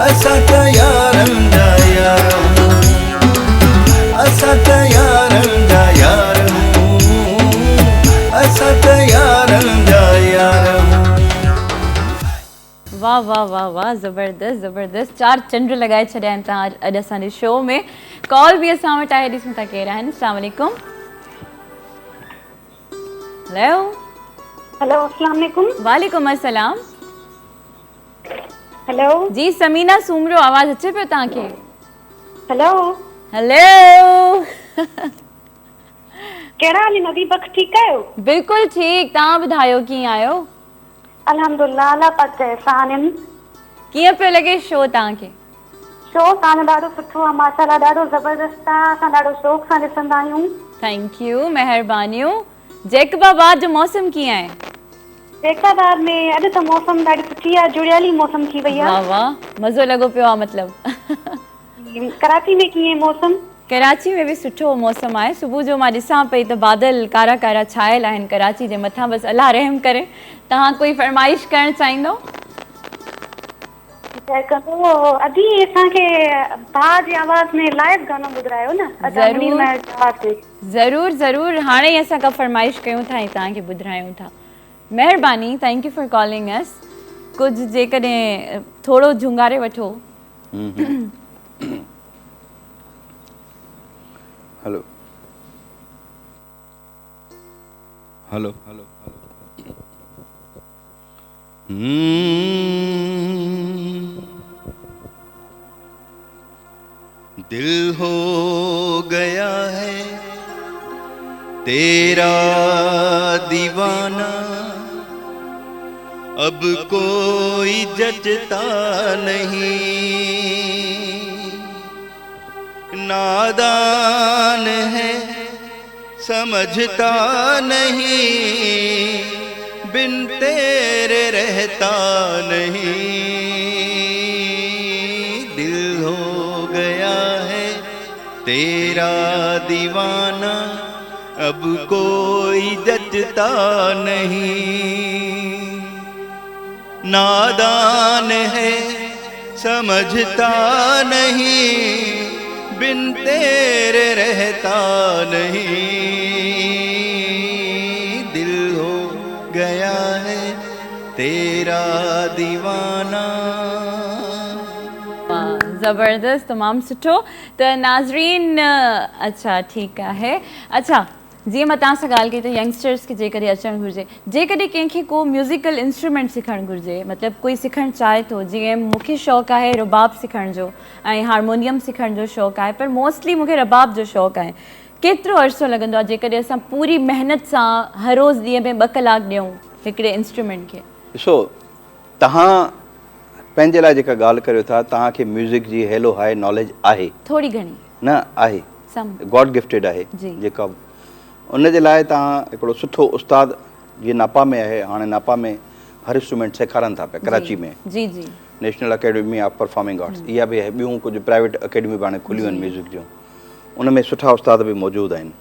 असां त यारनि जा यार हूं, असां त यारनि जा यार हूं, असां त यारनि जा यार हूं। वाह वाह वाह वाह, ज़बरदस्त ज़बरदस्त, 4 चंड लगाए छॾिया आहिनि तव्हां अॼु असांजे शो में। कॉल बि असां वटि आहे, ॾिसूं था केरु आहिनि। अस्सलाम वालेकुम। हेलो हेलो, अस्सलाम वालेकुम। वालेकुम अस्सलाम। हेलो जी समीना सूमरो, आवाज़ अचे पियो तव्हांखे? हेलो हेलो कहिड़ा हाल नबी बख़्श, ठीकु आहियो? बिल्कुलु ठीकु, तव्हां ॿुधायो कीअं आहियो? अल्हम्दुलिल्लाह, अल्लाह पाक जा एहसान आहिनि। कीअं पियो लॻे शो तव्हांखे? शो तव्हांजो ॾाढो सुठो आहे, माशाल्लाह ॾाढो ज़बरदस्त आहे, असां ॾाढो शौक़ सां ॾिसंदा आहियूं। Thank U, महिरबानियूं। जैकबाबाद जो मौसम कीअं आहे? जैकबाबाद में अॼु त मौसम ॾाढी सुठी आहे, जुड़ियली मौसम थी वई आहे। वाह वाह, मज़ो लॻो पियो आहे मतलब। कराची में कीअं मौसम? कराची में भी सुठो मौसम आहे। सुबुह जो मां ॾिसां पई त बादल कारा कारा छायल आहिनि कराची जे मथां, बस अल्लाह रहम करे। तव्हां कोई फरमाइश करणु चाहींदो? अभी असांखे भाउ जी आवाज़ में लाइव गानो ॿुधायो न। ज़रूर ज़रूर, हाणे ई असां का फरमाइश कयूं था ऐं तव्हांखे ॿुधायूं था। महिरबानी, thank U for calling us. कुछ जेकॾहिं थोड़ो झुंगारे वठो। हेलो हेलो हेलो दिल हो गया है तेरा दीवाना, अब कोई जचता नहीं, नादान है समझता नहीं, बिन तेरे रहता नहीं, दिल हो गया है तेरा दीवाना, अब कोई जचता नहीं, नादान है समझता नहीं, बिन तेरे रहता नहीं, दिल हो गया है तेरा दीवाना। ज़बरदस्त, तमामु सुठो। त नाज़रीन, अच्छा ठीकु आहे। अच्छा, जीअं मां तव्हां सां ॻाल्हि कई त यंगस्टर्स खे जेकॾहिं अचणु घुरिजे, जेकॾहिं कंहिंखे को म्यूज़िकल इंस्ट्रूमेंट सिखणु घुरिजे, मतिलबु कोई सिखणु चाहे थो, जीअं मूंखे शौक़ु आहे रुबाब सिखण जो ऐं हारमोनियम सिखण जो शौक़ु आहे, पर मोस्टली मूंखे रबाब जो शौक़ु आहे। केतिरो अरसो लॻंदो आहे जेकॾहिं असां पूरी महिनत सां हर रोज़ ॾींहं में 2 कलाक ॾियूं हिकिड़े इंस्ट्रूमेंट खे? ॾिसो, तव्हां पंहिंजे लाइ जेका ॻाल्हि करियो था, तव्हांखे म्यूज़िक जी हेलो हाय नॉलेज आहे? थोरी घणी न आहे, गॉड गिफ्टेड आहे जेका। उनजे लाइ तव्हां हिकिड़ो सुठो उस्ताद, जीअं नापा में आहे, हाणे नापा में हर इंस्ट्रूमेंट सेखारनि था पिया कराची में। जी जी, national academy of performing arts, इहा बि आहे। ॿियूं कुझु प्राइवेट अकेडमी बि हाणे खुलियूं आहिनि म्यूज़िक जूं, उन में सुठा उस्ताद बि मौजूदु आहिनि।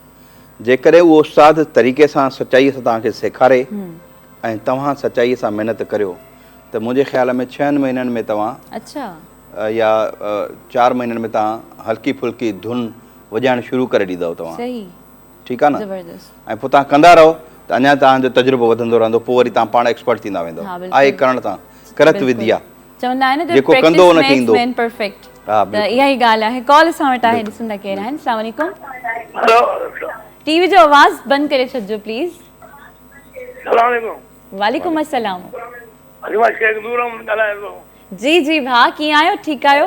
जेकॾहिं उहो उस्ताद तरीक़े सां सचाईअ सां तव्हांखे सेखारे ऐं तव्हां सचाईअ सां महिनत करियो, त मुंहिंजे ख़्याल में 6 महीननि में तव्हां, अच्छा, या 4 महीननि में तव्हां हल्की फुल्की धुन वॼाइणु शुरू करे ॾींदव तव्हां। ठीकु आहे न? ऐं पोइ तव्हां कंदा रहो त अञा तव्हांजो तजुर्बो वधंदो रहंदो, पोइ वरी तव्हां पाण एक्सपर्ट थींदा वेंदव। आहे करण सां करत विद्या, चवंदा आहिनि जेको कंदो उनखे ईंदो। हा, त इहा ई ॻाल्हि आहे। कॉल असां वटि आहे, ॾिसूं था केरु आहिनि। अस्सलाम वालेकुम। टीवी जो आवाज़ बंदि करे छॾिजो प्लीज़। वालेकुम अस्सलाम। जी जी भाउ, कीअं आहियो? ठीकु आहियो?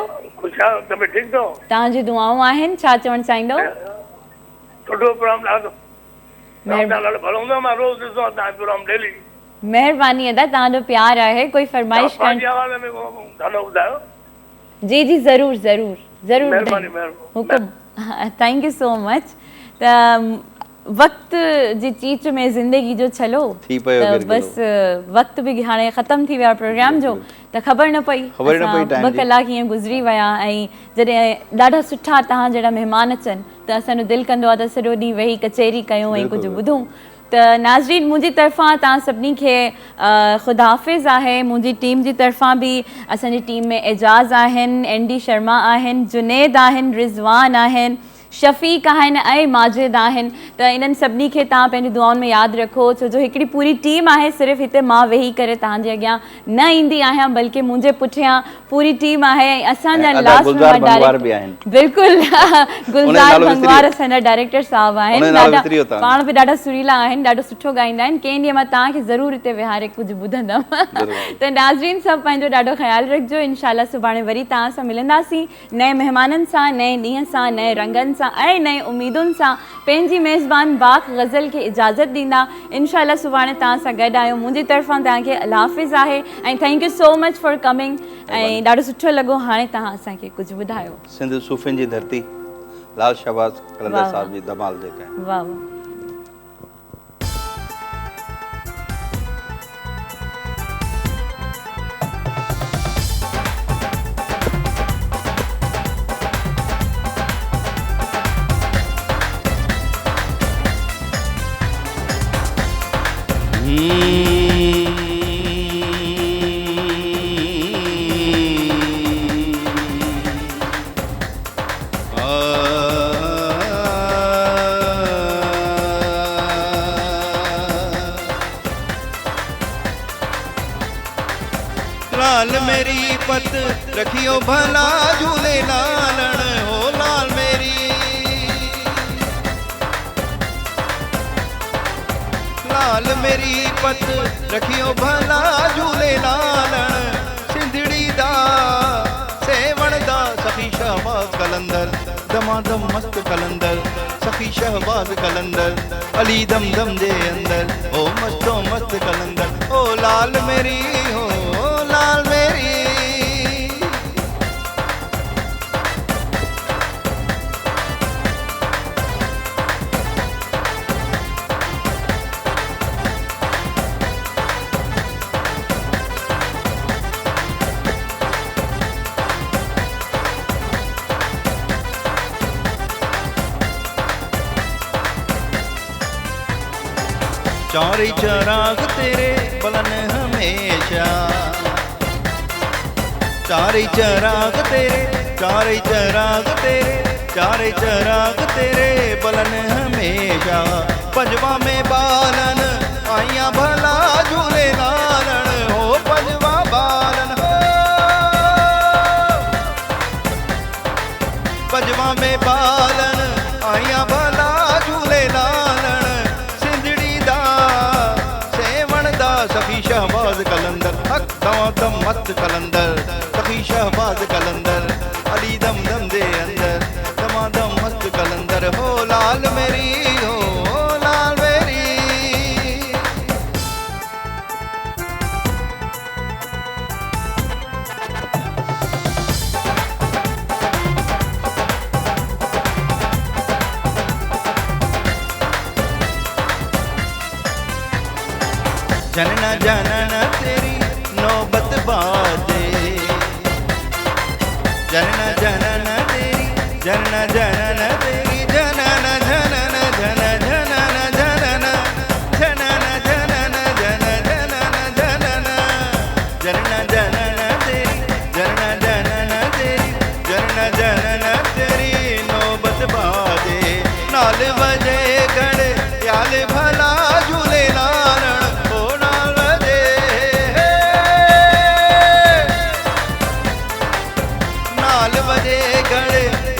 तव्हांजी दुआऊं आहिनि, छा चवणु चाहींदो? सुठो प्रोग्राम ॾाढो भलो हूंदो मां रोज़ ॾिसो तव्हांजो प्रोग्राम डेली महिरबानी अदा तव्हांजो प्यार आहे कोई फरमाइश पंहिंजी आवाज़ में गानो ॿुधायो जी जी ज़रूर ज़रूर ज़रूर महिरबानी हुकुम थैंक यू सो मच त वक्त जी चीच में ज़िंदगी जो छलो त बस वक्त भी हाणे ख़त्म थी वियो प्रोग्राम जो त ख़बर न पई 2 कलाक ईअं गुज़री विया ऐं जॾहिं ॾाढा सुठा तव्हां जहिड़ा महिमान अचनि त असांजो दिलि कंदो आहे त सॼो ॾींहुं वेही कचहरी कयूं ऐं कुझु ॿुधूं त नाज़रीन मुंहिंजी तरफ़ां तव्हां सभिनी खे ख़ुदा हाफ़िज़ आहे मुंहिंजी टीम जी तरफ़ां बि असांजी टीम में एजाज़ आहिनि ND शर्मा आहिनि जुनेद आहिनि रिज़वान आहिनि शफ़ीक आहिनि ऐं माजिद आहिनि त इन्हनि सभिनी खे तव्हां पंहिंजी दुआउनि में यादि रखो छो जो हिकिड़ी पूरी टीम आहे सिर्फ़ु हिते मां वेही करे तव्हांजे अॻियां न ईंदी आहियां बल्कि मुंहिंजे पुठियां पूरी टीम आहे ऐं असांजा लास्ट बिल्कुलु गुलज़ार भंगवार असांजा डायरेक्टर साहब आहिनि पाण बि ॾाढा सुरीला आहिनि ॾाढो सुठो ॻाईंदा आहिनि कंहिं ॾींहुं मां तव्हांखे ज़रूरु हिते विहारे कुझु ॿुधंदमि त नाज़रीन सभु पंहिंजो ॾाढो ख़्यालु रखिजो इंशाल्लाह सुभाणे वरी तव्हां सां मिलंदासीं नए महिमाननि सां नए ॾींहं सां नए रंगनि सां ऐं नए उम्मीदुनि सां पंहिंजी मेज़बान बाक़ गज़ल खे इजाज़त ॾींदा इंशाल्लाह सुभाणे तव्हां सां गॾु आहियो मुंहिंजी तरफ़ां तव्हांखे अल्लाह हाफ़िज़ आहे ऐं thank you so much for coming ऐं ॾाढो सुठो लॻो हाणे तव्हां असांखे कुझु ॿुधायो सिंध सूफ़ियुनि जी धरती लाल शहबाज़ कलंदर साहब जी धमाल जेका आहे वाह वाह लाल मेरी पत रखियो भला झूले लालण हो लाल मेरी लाल मेरी पत रखियो भला झूले लालण सिंधड़ी दा सेवण दा सखी शहबाज कलंदर दमादम मस्त कलंदर सखी शहबाज कलंदर अली दम दम दे अंदर ओ मस्तो मस्त कलंदर ओ लाल मेरी हो लाल मेरी चारे चराग तेरे बलन हमेशा चारे चराग तेरे बलन हमेशा पंजवा में बालन आइया भला झूले लालन हो पंजवा बालन हो पंजवा में बालन आइया भला झूले लालन सखी शहबाज कलंदर हक दम मस्त कलंदर सखी शहबाज कलंदर अली दम दम दे अंदर दमादम मस्त कलंदर हो लाल मेरी हो लाल मेरी जनना जनना तेरी नौबत बाजे जनना जनना तेरी जनना जनना तेरी जनना जनना जन जनना जनना जनना जनना जन जनना जनना जनना जनना तेरी जनना जनना तेरी जनना जनना तेरी नौबत बाजे नाल बजे गण याल भला झूले लालन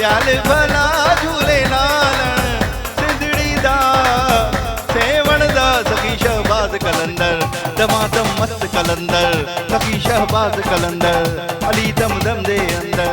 याल भला झूले लालन सिंधड़ी दा सेवण दा सखी शहबाज कलंदर दमादम मस्त कलंदर सखी शहबाज कलंदर अली दम दम दे अंदर